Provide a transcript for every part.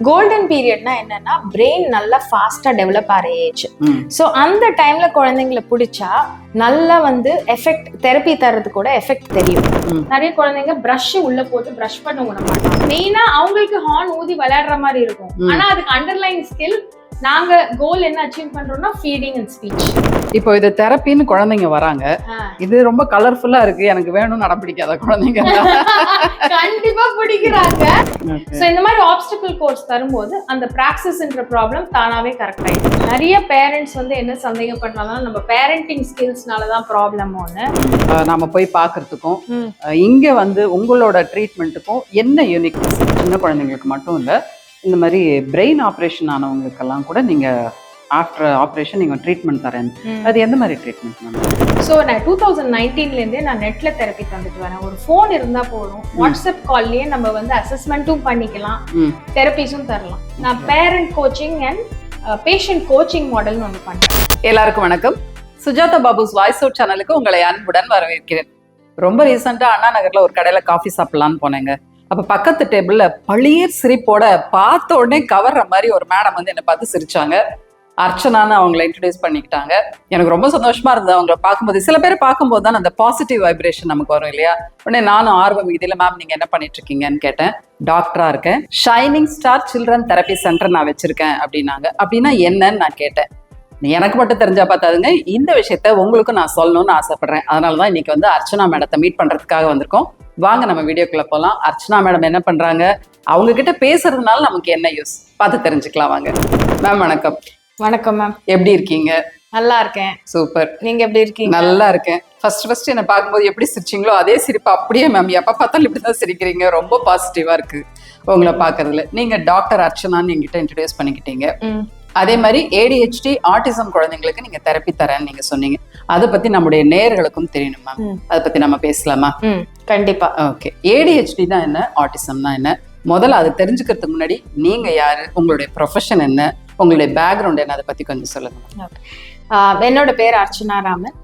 Golden பீரியட்னா என்னன்னா brain நல்லா ஃபாஸ்டா டெவலப் ஆகிற ஏஜ். ஸோ அந்த டைம்ல குழந்தைங்களை பிடிச்சா நல்லா வந்து எஃபெக்ட் தெரப்பி தர்றது கூட எஃபெக்ட் தெரியும். நிறைய குழந்தைங்க பிரஷ் உள்ள போட்டு பிரஷ் பண்ண விட மாட்டாங்க. மெயினா அவங்களுக்கு ஹார்ன் ஊதி விளையாடுற மாதிரி இருக்கும். ஆனா அதுக்கு அண்டர்லைன் ஸ்கில் நாங்க கோல் என்ன அச்சீவ் பண்றோம்னா ஃபீடிங் அண்ட் ஸ்பீச். இப்போ இது தெரப்பின்னு குழந்தைங்க வராங்க, இது ரொம்ப கலர்ஃபுல்லா இருக்கு, எனக்கு வேணும் நட பிடிக்காத குழந்தைங்க கண்டிப்பா பிடிக்கிறாங்க. சோ இந்த மாதிரி ஆப்ஸ்டிக்கல் கோர்ஸ் தரும்போது அந்த பிராக்சிஸ்ன்ற ப்ராப்ளம் தானாவே கரெக்ட் ஆயிடும். நிறைய பேரண்ட்ஸ் வந்து என்ன சந்தேகப்படுறாங்கன்னா நம்ம பேரண்டிங் ஸ்கில்ஸ்னாலதான் ப்ராப்ளம் ஒன்று. நாம போய் பாக்குறதுக்கும் இங்க வந்து உங்களோட ட்ரீட்மெண்ட்டுக்கும் என்ன யூனிக்? சின்ன குழந்தைங்களுக்கு மட்டும் இல்ல, இந்த மாதிரி பிரெயின் ஆப்ரேஷன் ஆனவங்களுக்கெல்லாம் கூட நீங்க ஆஃப்டர் ஆப்ரேஷன் நீங்க ட்ரீட்மெண்ட் தரேன். அது எந்த மாதிரி ட்ரீட்மெண்ட்? ஸோ நான் 2019லேருந்தே நான் நெட்ல தெரப்பி தந்துட்டு வரேன். ஒரு ஃபோன் இருந்தா போதும், வாட்ஸ்அப் கால்லயே நம்ம வந்து அசஸ்மெண்ட்டும் பண்ணிக்கலாம், தெரப்பிஸும் தரலாம். நான் parent coaching and patient coaching மாடல்னு ஒன்று பண்றேன். எல்லாருக்கும் வணக்கம். சுஜாதா பாபுஸ் வாய்ஸ் அவுட் சேனலுக்கு உங்களை அன்புடன் வரவேற்கிறேன். ரொம்ப ரீசெண்டா அண்ணா நகர்ல ஒரு கடையில காஃபி சாப்பிடலான்னு போனேங்க. அப்ப பக்கத்து டேபிள்ல பளிர் சிரிப்போட பார்த்த உடனே கவர்ற மாதிரி ஒரு மேடம் வந்து என்னை பார்த்து சிரிச்சாங்க. அர்ச்சனான்னு அவங்களை இன்ட்ரடியூஸ் பண்ணிக்கிட்டாங்க. எனக்கு ரொம்ப சந்தோஷமா இருந்தது அவங்களை பார்க்கும்போது. சில பேர் பார்க்கும்போது தான் அந்த பாசிட்டிவ் வைப்ரேஷன் நமக்கு வரும் இல்லையா? உடனே நானும் ஆர்வம் இதில் மேம் நீங்க என்ன பண்ணிட்டு இருக்கீங்கன்னு கேட்டேன். டாக்டரா இருக்கேன், shining star children therapy centre நான் வச்சிருக்கேன் அப்படின்னாங்க. அப்படின்னா என்னன்னு நான் கேட்டேன். எனக்கு மட்டும் தெரிஞ்சா பார்த்தாதுங்க, இந்த விஷயத்த உங்களுக்கும் நான் சொல்லணும்னு ஆசைப்படுறேன். அதனாலதான் இன்னைக்கு வந்து அர்ச்சனா மேடத்தை மீட் பண்றதுக்காக வந்திருக்கோம். வாங்க நம்ம வீடியோக்குள்ள போலாம். அர்ச்சனா மேடம் என்ன பண்றாங்க, அவங்க கிட்ட பேசுறதுனால நமக்கு என்ன யூஸ் பார்த்து தெரிஞ்சுக்கலாம். வாங்க மேம். வணக்கம். வணக்கம் மேம். எப்படி இருக்கீங்க? நல்லா இருக்கேன். சூப்பர். நீங்க எப்படி இருக்கீங்க? நல்லா இருக்கேன். ஃபர்ஸ்ட் என்ன பார்க்கும்போது எப்படி சிரிச்சிங்களோ அதே சிரிப்பு அப்படியே மேம் எப்ப பார்த்தாலும் இப்படிதான் சிரிக்கிறீங்க. ரொம்ப பாசிட்டிவா இருக்கு உங்களை பாக்குறதுல. நீங்க டாக்டர் அர்ச்சனான்னு என்கிட்ட இன்ட்ரடியூஸ் பண்ணிக்கிட்டீங்க. அதே மாதிரி ADHD ஆட்டிசம் குழந்தைங்களுக்கு நீங்க தெரப்பி தரேன்னு நீங்க சொன்னீங்க. அதை பத்தி நம்முடைய நேயர்களுக்கும் தெரியணும் மேம். அதை பத்தி நம்ம பேசலாமா? கண்டிப்பா. ஓகே. ADHD தான் என்ன, ஆட்டிசம்னா என்ன? முதல்ல அதை தெரிஞ்சுக்கிறதுக்கு முன்னாடி நீங்க யாரு, உங்களுடைய ப்ரொஃபஷன் என்ன, உங்களுடைய பேக்ரவுண்ட் என்ன, அதை பத்தி கொஞ்சம் சொல்லுங்க. என்னோட பேர் அர்ச்சனா ராமன்.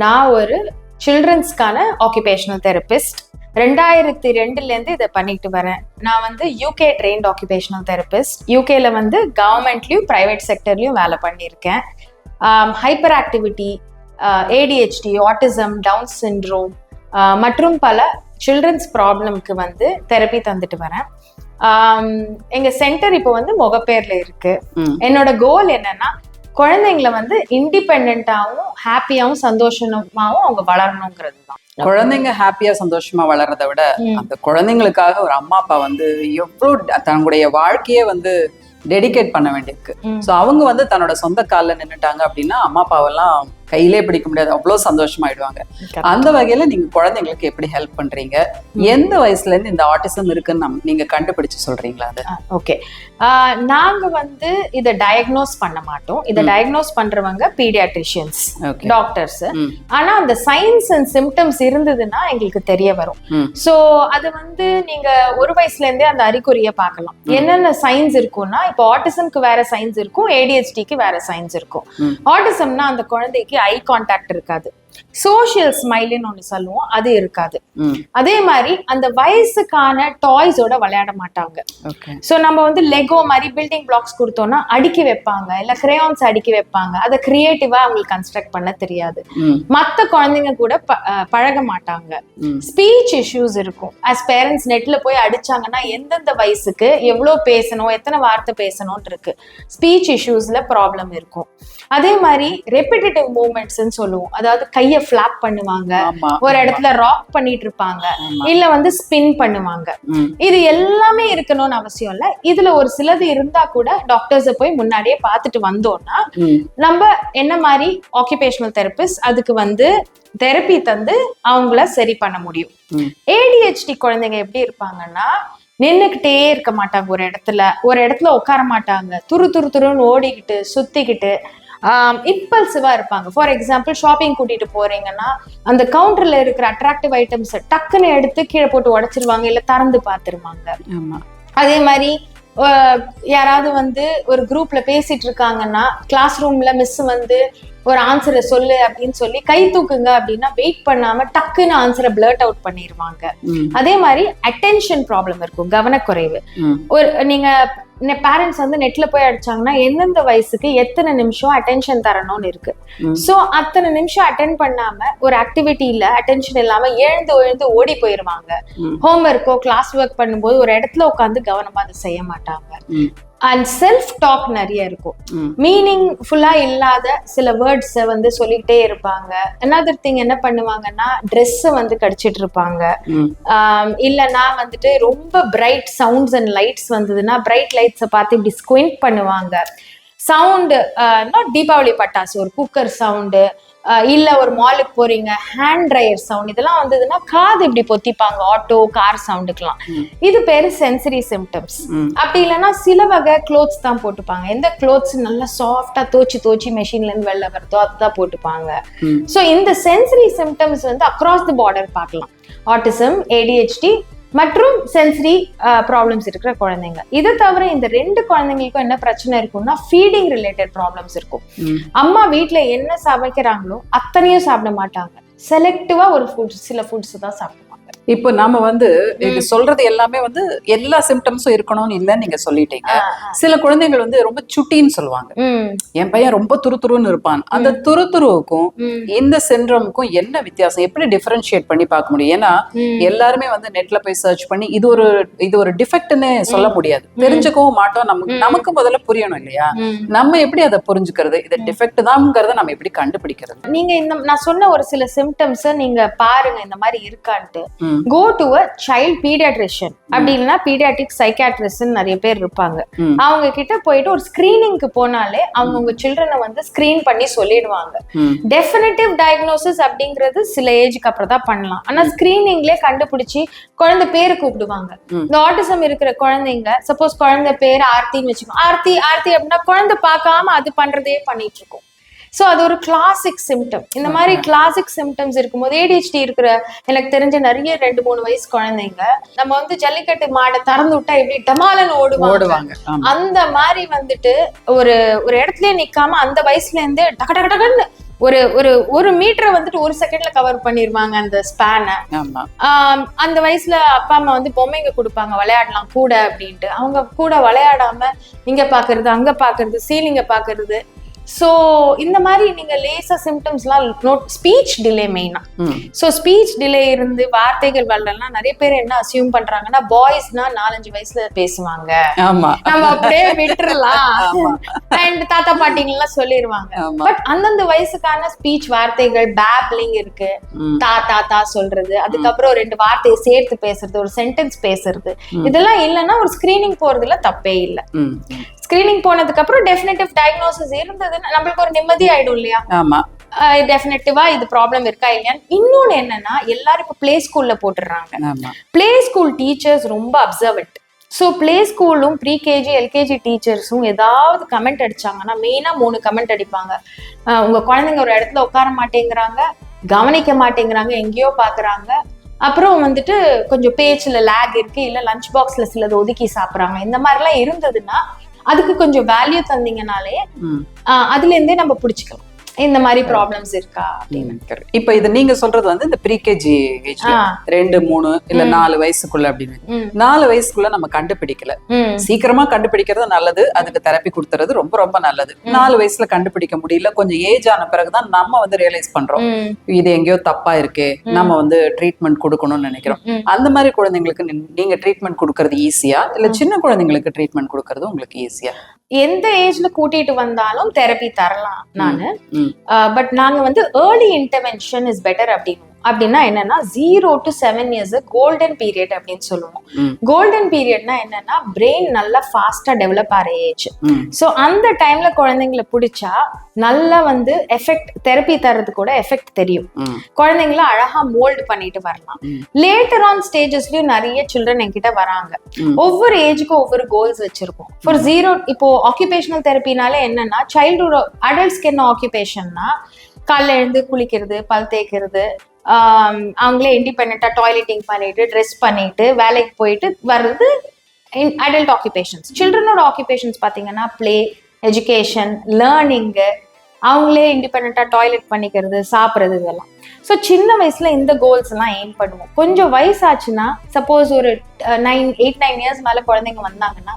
நான் ஒரு சில்ட்ரன்ஸ்க்கான ஆக்குபேஷனல் தெரபிஸ்ட். 2002லேருந்து இதை பண்ணிட்டு வரேன். நான் வந்து UK ட்ரெயின்ட் ஆக்குபேஷனல் தெரபிஸ்ட். UKல வந்து கவர்மெண்ட்லயும் பிரைவேட் செக்டர்லயும் வேலை பண்ணியிருக்கேன். Hyper activity, ADHD, autism, down syndrome மற்றும் பல சில்ட்ரன்ஸ் ப்ராப்ளம்க்கு வந்து தெரப்பி தந்துட்டு வரேன். எங்க சென்டர் இப்போ வந்து முகப்பேர்ல இருக்கு. என்னோட கோல் என்னன்னா குழந்தைங்களை வந்து இண்டிபெண்டாவும் ஹாப்பியாவும் சந்தோஷமாவும் அவங்க வளரணுங்கிறது தான். குழந்தைங்க ஹாப்பியா சந்தோஷமா வளர்றதை விட அந்த குழந்தைங்களுக்காக ஒரு அம்மா அப்பா வந்து எவ்வளவு தன்னுடைய வாழ்க்கையே வந்து டெடிகேட் பண்ண வேண்டியிருக்கு. சோ அவங்க வந்து தன்னோட சொந்த கால்ல நின்னுட்டாங்க அப்படின்னா அம்மா அப்பாவெல்லாம் கையிலே பிடிக்க முடியாது, அவ்வளவு சந்தோஷமாயிடுவாங்க. அந்த வகையில நீங்க குழந்தைங்களுக்கு எப்படி ஹெல்ப் பண்றீங்க? எந்த வயசுல இருந்து இந்த ஆட்டிசம் இருக்குன்னு நீங்க கண்டுபிடிச்சு சொல்றீங்களா? அது ஓகே. நாங்க வந்து இதை டயக்னோஸ் பண்ண மாட்டோம். இதை டயக்னோஸ் பண்றவங்க பீடியாட்ரிஷியன்ஸ், டாக்டர்ஸ். ஆனா அந்த சைன்ஸ் அண்ட் சிம்டம்ஸ் இருந்ததுன்னா எங்களுக்கு தெரிய வரும். சோ அது வந்து நீங்க ஒரு வயசுல இருந்தே அந்த அறிகுறியை பார்க்கலாம். என்னென்ன சைன்ஸ் இருக்கும்னா, இப்போ ஆட்டிசம்க்கு வேற சைன்ஸ் இருக்கும், ADHDக்கு வேற சைன்ஸ் இருக்கும். ஆட்டிசம்னா அந்த குழந்தைக்கு ஐ கான்டாக்ட் இருக்காது, சோஷியல் ஸ்மைல்னு ஒண்ணு சொல்லுவோம், அது இருக்காது. அதே மாதிரி அந்த வயசுக்கான டாய்ஸோட விளையாட மாட்டாங்க. சோ நம்ம வந்து லெகோ மாதிரி பில்டிங் பிளாக்ஸ் கொடுத்தோம்னா அடுக்கி வைப்பாங்க, இல்ல கிரேயான்ஸ் அடுக்கி வைப்பாங்க. அதை கிரியேட்டிவா அவங்களுக்கு கன்ஸ்ட்ரக்ட் பண்ண தெரியாது. மத்த குழந்தைங்க கூட பழக மாட்டாங்க. ஸ்பீச் இஷ்யூஸ் இருக்கும். அஸ் பேரண்ட்ஸ் நெட்ல போய் அடிச்சாங்கன்னா எந்தெந்த வயசுக்கு எவ்வளவு பேசணும், எத்தனை வார்த்தை பேசணும்னு இருக்கு. ஸ்பீச் இஷ்யூஸ்ல ப்ராப்ளம் இருக்கும். அதே மாதிரி ரெப்பிட்டேட்டிவ் மூவ்மெண்ட்ஸ்ன்னு சொல்லுவோம், அதாவது கைய ஃபிளாப் பண்ணுவாங்க, ஒரு இடத்துல ராக் பண்ணிட்டு இருப்பாங்க, இல்ல வந்து ஸ்பின் பண்ணுவாங்க. இது எல்லாமே இருக்கணும்னு அவசியம் இல்ல. இதுல ஒரு சிலது இருந்தா கூட டாக்டர்ஸ போய் முன்னாடியே பார்த்துட்டு வந்தோம்னா நம்ம என்ன மாதிரி ஆக்குபேஷனல் தெரபிஸ்ட் அதுக்கு வந்து தெரப்பி தந்து அவங்கள சரி பண்ண முடியும். ADHD குழந்தைங்க எப்படி இருப்பாங்கன்னா நின்னுக்கிட்டே இருக்க மாட்டாங்க, ஒரு இடத்துல உட்கார மாட்டாங்க, துருன்னு ஓடிக்கிட்டு சுத்திக்கிட்டு இம்பல்சிவா இருப்பாங்க. ஃபார் எக்ஸாம்பிள் ஷாப்பிங் கூட்டிட்டு போறீங்கன்னா அந்த கவுண்டர்ல இருக்கிற அட்ராக்டிவ் ஐட்டம்ஸ் டக்குன்னு எடுத்து கீழே போட்டு உடைச்சிருவாங்க, இல்ல திறந்து பார்த்துருவாங்க. அதே மாதிரி யாராவது வந்து ஒரு குரூப்ல பேசிட்டு இருக்காங்கன்னா கிளாஸ் ரூம்ல மிஸ் வந்து ஒரு ஆன்சரை சொல்லு அப்படின்னு சொல்லி கை தூக்குங்க அப்படின்னா வெயிட் பண்ணாம டக்குன்னு ஆன்சரை பிளர்ட் அவுட் பண்ணிடுவாங்க. அதே மாதிரி அட்டென்ஷன் ப்ராப்ளம் இருக்கும், கவனக்குறைவு. நீங்க பேரண்ட்ஸ் வந்து நெட்ல போய் அடிச்சாங்கன்னா எந்தெந்த வயசுக்கு எத்தனை நிமிஷம் அட்டென்ஷன் தரணும்னு இருக்கு. ஸோ அத்தனை நிமிஷம் அட்டென்ட் பண்ணாம ஒரு ஆக்டிவிட்டியில அட்டென்ஷன் இல்லாம எழுந்து ஓடி போயிருவாங்க. ஹோம்ஒர்க்கோ கிளாஸ் ஒர்க் பண்ணும்போது ஒரு இடத்துல உட்காந்து கவனமா அதை செய்ய மாட்டாங்க. அண்ட் செல்ஃப் டாக் நிறைய இருக்கும். மீனிங் ஃபுல்லா இல்லாத சில வேர்ட்ஸை வந்து சொல்லிக்கிட்டே இருப்பாங்க. அனதர் திங் என்ன பண்ணுவாங்கன்னா ட்ரெஸ்ஸை வந்து கடிச்சிட்டு இருப்பாங்க. இல்லைன்னா வந்துட்டு ரொம்ப பிரைட் சவுண்ட்ஸ் அண்ட் லைட்ஸ் வந்ததுன்னா பிரைட் லைட்ஸை பார்த்து இப்படி ஸ்குவிண்ட் பண்ணுவாங்க. சவுண்டு தீபாவளி பட்டாசு, ஒரு குக்கர் சவுண்டு, இல்ல ஒரு மாலுக்கு போறீங்க ஹேண்ட் ட்ரையர் சவுண்ட், இதெல்லாம் வந்ததுன்னா காது இப்படி பொத்திப்பாங்க ஆட்டோ கார் சவுண்டுக்கெல்லாம். இது பேரு சென்சரி சிம்டம்ஸ். அப்படி இல்லைன்னா சில வகை க்ளோத்ஸ் தான் போட்டுப்பாங்க. எந்த க்ளோத்ஸ் நல்லா சாஃப்டா தோச்சி மெஷின்ல இருந்து வெளில வருதோ அதுதான் போட்டுப்பாங்க. ஸோ இந்த சென்சரி சிம்டம்ஸ் வந்து அக்ராஸ் தி பார்டர் பார்க்கலாம். ஆட்டிசம், ADHD மற்றும் சென்சரி ப்ராப்ளம்ஸ் இருக்கிற குழந்தைங்க. இதை தவிர இந்த 2 குழந்தைங்களுக்கும் என்ன பிரச்சனை இருக்கும்னா ஃபீடிங் ரிலேட்டட் ப்ராப்ளம்ஸ் இருக்கும். அம்மா வீட்டுல என்ன சமைக்கிறாங்களோ அத்தனையும் சாப்பிட மாட்டாங்க. செலக்டிவா ஒரு ஃபுட்ஸ், சில ஃபுட்ஸ் தான் சாப்பிடுவாங்க. இப்போ நாம வந்து இது சொல்றது எல்லாமே வந்து எல்லா சிம்டம்ஸும் இருக்கணும்னு இல்லைன்னு நீங்க சொல்லிட்டீங்க. சில குழந்தைகள் வந்து ரொம்ப சுட்டின்னு சொல்லுவாங்க. என் பையன் ரொம்ப துருதுருன்னு இருப்பான். அந்த துருதுருவுக்கும் இந்த சிண்ட்ரோமுக்கும் என்ன வித்தியாசம், எப்படி டிஃபரன்ஷியேட் பண்ணி பார்க்க முடியும்? ஏன்னா எல்லாருமே வந்து நெட்ல போய் சர்ச் பண்ணி இது ஒரு டிஃபெக்ட்னு சொல்ல முடியாது, தெரிஞ்சுக்கவும் மாட்டோம். நமக்கு முதல்ல புரியணும் இல்லையா? நம்ம எப்படி அதை புரிஞ்சுக்கிறது, இது டிஃபெக்ட் தான்ங்கிறத நம்ம எப்படி கண்டுபிடிக்கிறது? நீங்க நான் சொன்ன ஒரு சில சிம்டம்ஸ் நீங்க பாருங்க இந்த மாதிரி இருக்கான்ட்டு. Go to a child pediatrician. அப்படி இல்லைன்னா பீடியாட்ரிக் சைக்காட்ரிஸ்ட் நிறைய பேர் இருப்பாங்க. அவங்க கிட்ட போயிட்டு ஒரு ஸ்கிரீனிங்க்கு போனாலே அவங்க உங்க சில்ட்ரனை வந்து ஸ்கிரீன் பண்ணி சொல்லிடுவாங்க. டெஃபினிட்டிவ் டயக்னோசிஸ் அப்படிங்கிறது சில ஏஜுக்கு அப்புறம் தான் பண்ணலாம். ஆனா ஸ்கிரீனிங்லேயே கண்டுபிடிச்சி குழந்தை பேரு கூப்பிடுவாங்க. இந்த ஆட்டிசம் இருக்கிற குழந்தைங்க சப்போஸ் குழந்தை பேர் ஆர்த்தின்னு வச்சுக்கோங்க. ஆர்த்தி அப்படின்னா குழந்தை பார்க்காம அது பண்றதே பண்ணிட்டு இருக்கும். ஸோ அது ஒரு கிளாசிக் சிம்டம். இந்த மாதிரி கிளாசிக் சிம்டம்ஸ் இருக்கும்போது ADHD இருக்கிற எனக்கு தெரிஞ்ச நிறைய 2-3 வயசு குழந்தைங்க நம்ம வந்து ஜல்லிக்கட்டு மாடை திறந்து விட்டா எப்படி டமாலன்னு ஓடுவாங்க. அந்த மாதிரி வந்துட்டு ஒரு இடத்துல நிக்காம அந்த வயசுல இருந்து டகன்னு ஒரு மீட்டரை வந்துட்டு 1 செகண்ட்ல கவர் பண்ணிருவாங்க அந்த ஸ்பேனை. அந்த வயசுல அப்பா அம்மா வந்து பொம்மைங்க கொடுப்பாங்க விளையாடலாம் கூட அப்படின்ட்டு. அவங்க கூட விளையாடாம இங்க பாக்குறது அங்க பாக்குறது சீலிங்க பாக்குறது. ஸோ இந்த மாதிரி நீங்க லேசா சிம்டம்ஸ்லாம் ஸ்பீச் டிலே மெயினா. ஸோ ஸ்பீச் டிலே இருந்து வார்த்தைகள் வரலாம். நிறைய பேர் என்ன அசியூம் பண்றாங்கன்னா பாய்ஸ்னா 4-5 வயசுல பேசுவாங்க, நம்ம அப்படியே விட்டுறலாம் அண்ட் தாத்தா பாட்டிங்கெல்லாம் சொல்லிடுவாங்க. பட் அந்தந்த வயசுக்கான ஸ்பீச் வார்த்தைகள் பேப்லிங் இருக்கு. தாத்தா சொல்றது, அதுக்கப்புறம் 2 வார்த்தையை சேர்த்து பேசுறது, ஒரு சென்டென்ஸ் பேசுறது, இதெல்லாம் இல்லைன்னா ஒரு ஸ்கிரீனிங் போறதுல தப்பே இல்லை. ஸ்கிரீனிங் போனதுக்கு அப்புறம் டெஃபினிட்டிவ் டயக்னோசிஸ் இருந்ததுன்னா நம்மளுக்கு ஒரு நிம்மதி ஆயிடும் இல்லையா? டெஃபினட்டிவா இது ப்ராப்ளம் இருக்கா இல்லையான்னு. இன்னொன்னு என்னன்னா எல்லாரும் இப்ப பிளே ஸ்கூல்ல போட்டுடுறாங்க. பிளே ஸ்கூல் டீச்சர்ஸ் ரொம்ப அப்சர்வன்ட். ஸோ பிளே ஸ்கூலும் ப்ரீகேஜி எல்கேஜி டீச்சர்ஸும் ஏதாவது கமெண்ட் அடிச்சாங்கன்னா மெயினா 3 கமெண்ட் அடிப்பாங்க. உங்க குழந்தைங்க ஒரு இடத்துல உட்கார மாட்டேங்கிறாங்க, கவனிக்க மாட்டேங்கிறாங்க, எங்கேயோ பாக்குறாங்க, அப்புறம் வந்துட்டு கொஞ்சம் பேச்சுல லேக் இருக்கு, இல்ல லஞ்ச் பாக்ஸ்ல சிலது ஒதுக்கி சாப்பிடுறாங்க. இந்த மாதிரிலாம் இருந்ததுன்னா அதுக்கு கொஞ்சம் வேல்யூ தந்தீங்கனாலே அதுல இருந்தே நம்ம பிடிச்சிக்கலாம் இந்த மாதிரி ப்ராப்ளம்ஸ் இருக்கா அப்படின்னு. இப்ப இது நீங்க சொல்றது வந்து இந்த ப்ரீகேஜி ஏஜ்ல 2-3 இல்ல 4 வயசுக்குள்ள அப்படின்னு 4 வயசுக்குள்ள நம்ம கண்டுபிடிக்கல. சீக்கிரமா கண்டுபிடிக்கிறது நல்லது, அதுக்கு தெரப்பி கொடுத்துறது ரொம்ப ரொம்ப நல்லது. 4 வயசுல கண்டுபிடிக்க முடியல, கொஞ்சம் ஏஜ் ஆன பிறகுதான் நம்ம வந்து ரியலைஸ் பண்றோம் இது எங்கேயோ தப்பா இருக்கு, நம்ம வந்து ட்ரீட்மெண்ட் கொடுக்கணும்னு நினைக்கிறோம். அந்த மாதிரி குழந்தைங்களுக்கு நீங்க ட்ரீட்மெண்ட் கொடுக்கறது ஈஸியா இல்ல சின்ன குழந்தைங்களுக்கு ட்ரீட்மெண்ட் கொடுக்கறது உங்களுக்கு ஈஸியா? எந்த ஏஜ்ல கூட்டிட்டு வந்தாலும் தெரப்பி தரலாம் நானு. பட் நாங்க வந்து ஏர்லி இன்டர்வென்ஷன் இஸ் பெட்டர் அப்படின்னா என்னன்னா 0 to 7 years கோல்டன் பீரியட் அப்படின்னு சொல்லுவோம். கோல்டன் பீரியட்னா என்னன்னா பிரெயின் நல்லா ஃபாஸ்டா டெவலப் ஆகிற ஏஜ். ஸோ அந்த டைம்ல குழந்தைங்களை பிடிச்சா நல்லா வந்து எஃபெக்ட், தெரப்பி தர்றது கூட எஃபெக்ட் தெரியும். குழந்தைங்கள அழகா மோல்டு பண்ணிட்டு வரலாம். லேட்டர் ஆன் ஸ்டேஜஸ்லயும் நிறைய சில்ட்ரன் என்கிட்ட வராங்க. ஒவ்வொரு ஏஜுக்கும் ஒவ்வொரு கோல்ஸ் வச்சிருக்கோம். ஃபார் 0 இப்போ ஆக்குபேஷனல் தெரப்பினால என்னன்னா சைல்ட்ஹுட் அடல்ட்ஸ்க்கு என்ன ஆக்குபேஷன்னா காலைல எழுந்து குளிக்கிறது, பல் தேய்க்கிறது, அவங்களே இண்டிபெண்டா டாய்லெட்டிங் பண்ணிட்டு ட்ரெஸ் பண்ணிட்டு வேலைக்கு போயிட்டு வர்றது அடல்ட் ஆக்குபேஷன்ஸ். சில்ட்ரனோட ஆக்குபேஷன்ஸ் பார்த்தீங்கன்னா பிளே, எஜுகேஷன், லேர்னிங்கு, அவங்களே இண்டிபெண்டா டாய்லெட் பண்ணிக்கிறது, சாப்பிட்றது, இதெல்லாம். ஸோ சின்ன வயசுல இந்த கோல்ஸ் எல்லாம் எய்ம் பண்ணுவோம். கொஞ்சம் வயசாச்சுன்னா சப்போஸ் ஒரு 8-9 இயர்ஸ் மேல குழந்தைங்க வந்தாங்கன்னா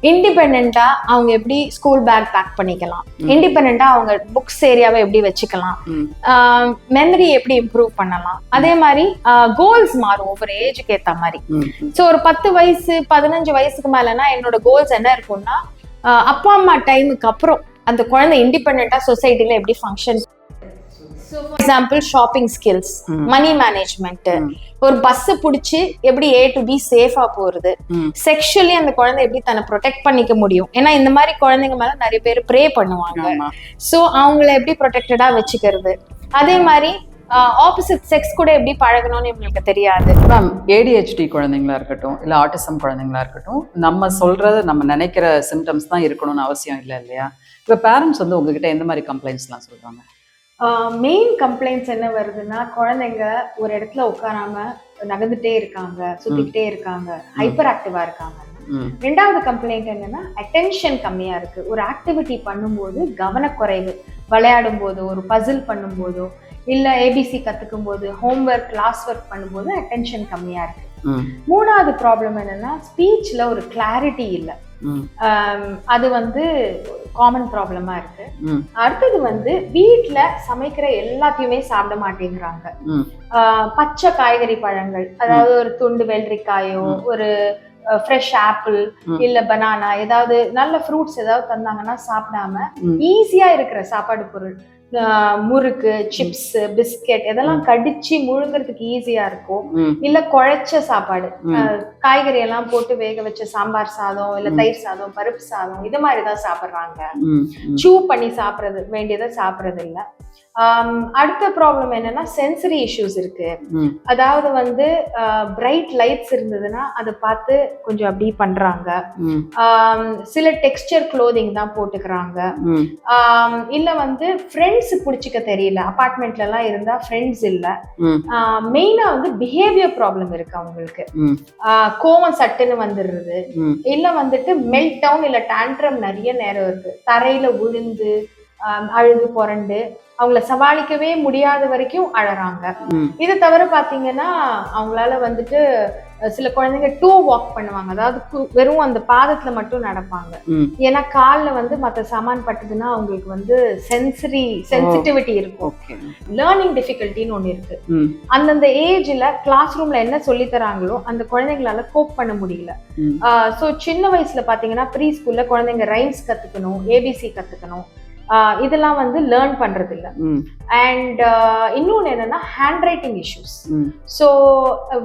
இண்டிபெண்டா அவங்க எப்படி ஸ்கூல் பேக் பேக் பண்ணிக்கலாம், இண்டிபெண்டா அவங்க புக்ஸ் ஏரியாவை எப்படி வச்சுக்கலாம், மெமரி எப்படி இம்ப்ரூவ் பண்ணலாம். அதே மாதிரி கோல்ஸ் மாறும் ஒவ்வொரு ஏஜுக்கு ஏத்த மாதிரி. ஸோ ஒரு 10 வயசு 15 வயசுக்கு மேலனா என்னோட கோல்ஸ் என்ன இருக்கும்னா, அப்பா அம்மா டைமுக்கு அப்புறம் அந்த குழந்தை இண்டிபெண்டா சொசைட்டில எப்படி function. For example shopping skills, money management, ஒரு பஸ் பிடிச்சி எப்படி A to B சேஃபா போறது, செக்ஷுவலி அந்த குழந்தை எப்படி தன்னை ப்ரொடெக்ட் பண்ணிக்க முடியும். ஏன்னா இந்த மாதிரி குழந்தைங்க மேல நிறைய பேர் ப்ரே பண்ணுவாங்க. ஸோ அவங்கள எப்படி ப்ரொடெக்டடா வச்சுக்கிறது. அதே மாதிரி ஆப்போசிட் செக்ஸ் கூட எப்படி பழகணும்னு இவங்களுக்கு தெரியாது. மேம், ADHD குழந்தைங்களா இருக்கட்டும் இல்லை ஆட்டிசம் குழந்தைங்களா இருக்கட்டும், நம்ம சொல்றது நம்ம நினைக்கிற சிம்டம்ஸ் தான் இருக்கணும்னு அவசியம் இல்லை இல்லையா? இப்போ பேரண்ட்ஸ் வந்து உங்ககிட்ட எந்த மாதிரி கம்ப்ளைண்ட்ஸ்லாம் சொல்றாங்க? மெயின் கம்ப்ளைண்ட்ஸ் என்ன வருதுன்னா, குழந்தைங்க ஒரு இடத்துல உட்காராம நகர்ந்துட்டே இருக்காங்க, சுத்திக்கிட்டே இருக்காங்க, ஹைப்பர் ஆக்டிவா இருக்காங்க. ரெண்டாவது கம்ப்ளைண்ட் என்னன்னா, அட்டென்ஷன் கம்மியா இருக்கு. ஒரு ஆக்டிவிட்டி பண்ணும்போது கவனக்குறைவு, விளையாடும் போதோ ஒரு பசில் பண்ணும்போதோ இல்ல ABC கத்துக்கும் போது, ஹோம்ஒர்க் கிளாஸ் ஒர்க் பண்ணும்போது அட்டென்ஷன் கம்மியா இருக்கு. மூணாவது ப்ராப்ளம் என்னன்னா, ஸ்பீச்ல ஒரு கிளாரிட்டி இல்லை. அது வந்து காமன் ப்ராப்ளமா இருக்கு. அடுத்தது வந்து வீட்டுல சமைக்கிற எல்லாத்தையுமே சாப்பிட மாட்டேங்கிறாங்க. பச்சை காய்கறி பழங்கள், அதாவது ஒரு துண்டு வெள்ளரிக்காயோ ஒரு ஃப்ரெஷ் ஆப்பிள் இல்ல பனானா, ஏதாவது நல்ல ஃப்ரூட்ஸ் ஏதாவது தந்தாங்கன்னா சாப்பிடாம ஈஸியா இருக்கிற சாப்பாடு பொருள், முறுக்கு, சிப்ஸ், பிஸ்கெட் இதெல்லாம் கடிச்சு முழுங்கிறதுக்கு ஈஸியா இருக்கும். இல்ல குழைச்ச சாப்பாடு, காய்கறி எல்லாம் போட்டு வேக வச்ச சாம்பார் சாதம் இல்ல தயிர் சாதம், பருப்பு சாதம், இது மாதிரிதான் சாப்பிடுறாங்க. சூ பண்ணி சாப்பிடுறது வேண்டியதை சாப்பிடுறது இல்ல. அடுத்த ப்ராப்ளம் என்னன்னா, சென்சரி இஷ்யூஸ் இருக்கு. அதாவது வந்து பிரைட் லைட்ஸ் இருந்ததுன்னா அதை பார்த்து கொஞ்சம் அப்படி பண்றாங்க. சில டெக்ஸ்டர் க்ளோதிங் தான் போட்டுக்கிறாங்க. இல்ல வந்து ஃப்ரெண்ட்ஸ் பிடிச்சிக்க தெரியல, அபார்ட்மெண்ட்ல எல்லாம் இருந்தா ஃப்ரெண்ட்ஸ் இல்ல. மெயினா வந்து பிஹேவியர் ப்ராப்ளம் இருக்கு அவங்களுக்கு. கோவம் சட்டுன்னு வந்துடுறது, இல்ல வந்துட்டு மெல்ட் டவுன் இல்ல டான்ட்ரம் நிறைய நேரம் இருக்கு. தரையில விழுந்து அழுது புரண்டு அவங்கள சமாளிக்கவே முடியாத வரைக்கும் அழறாங்க. இது தவிர பாத்தீங்கன்னா, அவங்களால வந்துட்டு சில குழந்தைங்க டூ வாக் பண்ணுவாங்க, அதாவது வெறும் அந்த பாதத்துல மட்டும் நடப்பாங்க. ஏன்னா கால்ல வந்து மத்த சாமான் பட்டுதுன்னா அவங்களுக்கு வந்து சென்சிட்டிவிட்டி இருக்கும். லேர்னிங் டிஃபிகல்ட்டின்னு ஒண்ணு இருக்கு. அந்தந்த ஏஜ்ல கிளாஸ் ரூம்ல என்ன சொல்லி தராங்களோ அந்த குழந்தைங்களால கோப் பண்ண முடியல. சோ சின்ன வயசுல பாத்தீங்கன்னா ப்ரீ ஸ்கூல்ல குழந்தைங்க ரைம்ஸ் கத்துக்கணும், ABC கத்துக்கணும், இதெல்லாம் வந்து லேர்ன் பண்றது இல்ல. அண்ட் இன்னொன்னு என்னன்னா, ஹேண்ட் ரைட்டிங் இஷ்யூஸ். சோ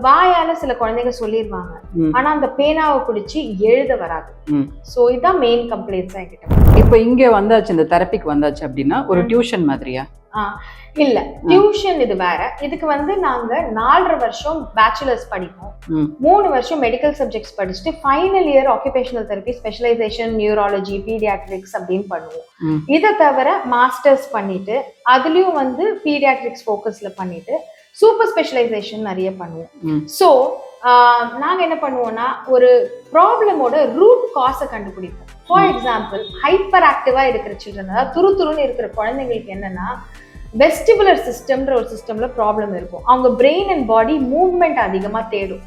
வாயால சில குழந்தைங்க சொல்லிடுவாங்க, ஆனா அந்த பேனாவை பிடிச்சி எழுத வராது. சோ இதான் மெயின் கம்ப்ளைண்ட்ஸ் என்கிட்ட. இப்போ இங்க வந்தாச்சு, இந்த தெரபிக்கு வந்தாச்சு அப்படின்னா ஒரு டியூஷன் மாதிரியா? இல்ல, டியூஷன் இது வேற. இதுக்கு வந்து நாங்க 4.5 வருஷம் பேச்சுலர்ஸ் படிப்போம், 3 வருஷம் மெடிக்கல் சப்ஜெக்ட்ஸ் படிச்சுட்டு final year occupational therapy specialisation neurology paediatrics அப்படின்னு பண்ணுவோம். இதை தவிர மாஸ்டர்ஸ் பண்ணிட்டு அதுலயும் வந்து பீடியாட்ரிக்ஸ் ஃபோக்கஸ்ல பண்ணிட்டு சூப்பர் ஸ்பெஷலைசேஷன் நிறைய பண்ணுவோம். ஸோ நாங்க என்ன பண்ணுவோம்னா, ஒரு ப்ராப்ளமோட ரூட் காஸை கண்டுபிடிப்போம். ஃபார் எக்ஸாம்பிள், ஹைப்பர் ஆக்டிவா இருக்கிற சில்ட்ரன், அதாவது துருதுருன்னு இருக்கிற குழந்தைங்களுக்கு என்னன்னா, வெஸ்டிபுலர் சிஸ்டம்ன்ற ஒரு சிஸ்டம்ல ப்ராப்ளம் இருக்கும். அவங்க பிரெயின் அண்ட் பாடி மூவ்மெண்ட் அதிகமா தேடும்.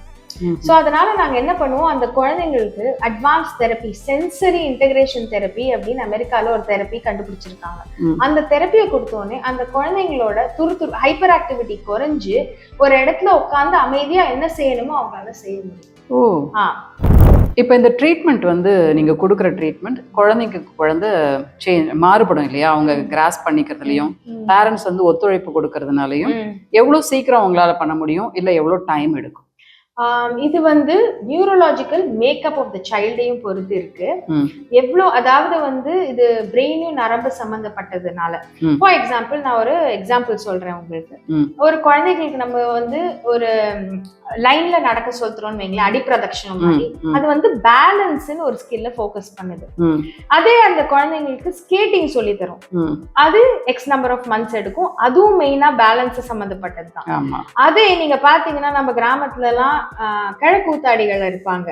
ஸோ அதனால நாங்க என்ன பண்ணுவோம், அந்த குழந்தைங்களுக்கு advance therapy, sensory integration therapy அப்படின்னு அமெரிக்கால ஒரு தெரப்பி கண்டுபிடிச்சிருக்காங்க. அந்த தெரப்பியை கொடுத்தோடனே அந்த குழந்தைங்களோட துரு ஹைப்பர் ஆக்டிவிட்டி குறைஞ்சு ஒரு இடத்துல உட்காந்து அமைதியா என்ன செய்யணுமோ அவங்களால செய்ய முடியும். இப்போ இந்த ட்ரீட்மெண்ட் வந்து நீங்கள் கொடுக்குற ட்ரீட்மெண்ட் குழந்தைக்கு குழந்தை மாறுபடும் இல்லையா? அவங்க கிராஸ் பண்ணிக்கிறதுலையும் பேரண்ட்ஸ் வந்து ஒத்துழைப்பு கொடுக்கறதுனாலையும் எவ்வளோ சீக்கிரம் அவங்களால பண்ண முடியும், இல்லை எவ்வளோ டைம் எடுக்கும்? இது வந்து நியூரோலாஜிக்கல் மேக்கப் ஆஃப் த சைல்டையும் பொறுத்து இருக்கு. எவ்வளோ, அதாவது வந்து இது பிரெயினும் நரம்பு சம்பந்தப்பட்டதுனால. ஃபார் எக்ஸாம்பிள், நான் ஒரு எக்ஸாம்பிள் சொல்றேன் உங்களுக்கு. ஒரு குழந்தைகளுக்கு நம்ம வந்து ஒரு லைன்ல நடக்க சொல்றோம்னு வைங்களேன், அடிப்பிரதட்சணம் மாதிரி, அது வந்து பேலன்ஸ்ன்னு ஒரு ஸ்கில்ல ஃபோக்கஸ் பண்ணுது. அதே அந்த குழந்தைங்களுக்கு ஸ்கேட்டிங் சொல்லி தரும், அது X நம்பர் ஆஃப் மந்த்ஸ் எடுக்கும். அதுவும் மெயினா பேலன்ஸ் சம்பந்தப்பட்டது தான். அதே நீங்க பாத்தீங்கன்னா நம்ம கிராமத்துல எல்லாம் கிழக்கூத்தாடிகள் இருப்பாங்க,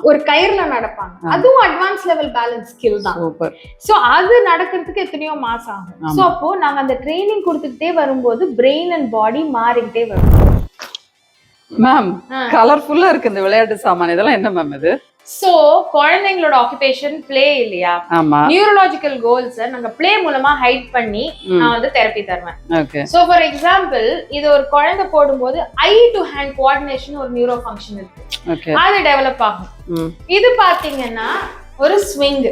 ஒரு கயிறுல நடப்பாங்க, அதுவும் அட்வான்ஸ் லெவல் பேலன்ஸ் ஸ்கில் தான். சோ அது நடக்கிறதுக்கு எத்தனையோ மாசம் ஆகும். சோ அப்போ நாங்க அந்த ட்ரைனிங் கொடுத்துக்கிட்டே வரும்போது பிரெயின் அண்ட் பாடி மாறிக்கிட்டே வரும். மேம், கலர்ஃபுல்லா இருக்கு இந்த விளையாட்டு சாமான், இதெல்லாம் என்ன மேம் இது? சோ குழந்தைங்களோட ஆக்குபேஷன் பிளே இல்லையா, ஆமா நியூரலாஜிக்கல் கோல்ஸ் நாங்க பிளே மூலமா ஹைட் பண்ணி நான் வந்து தெரப்பி தருவேன். ஓகே சோ ஃபார் எக்ஸாம்பிள் இது ஒரு குழந்தை போடும்போது ஐ டு ஹேண்ட் கோஆர்டினேஷன் ஒரு நியூரோ ஃபங்க்ஷன் இருக்கு, ஓகே அது டெவலப் ஆகும். இது பாத்தீங்கன்னா ஒரு ஸ்விங்,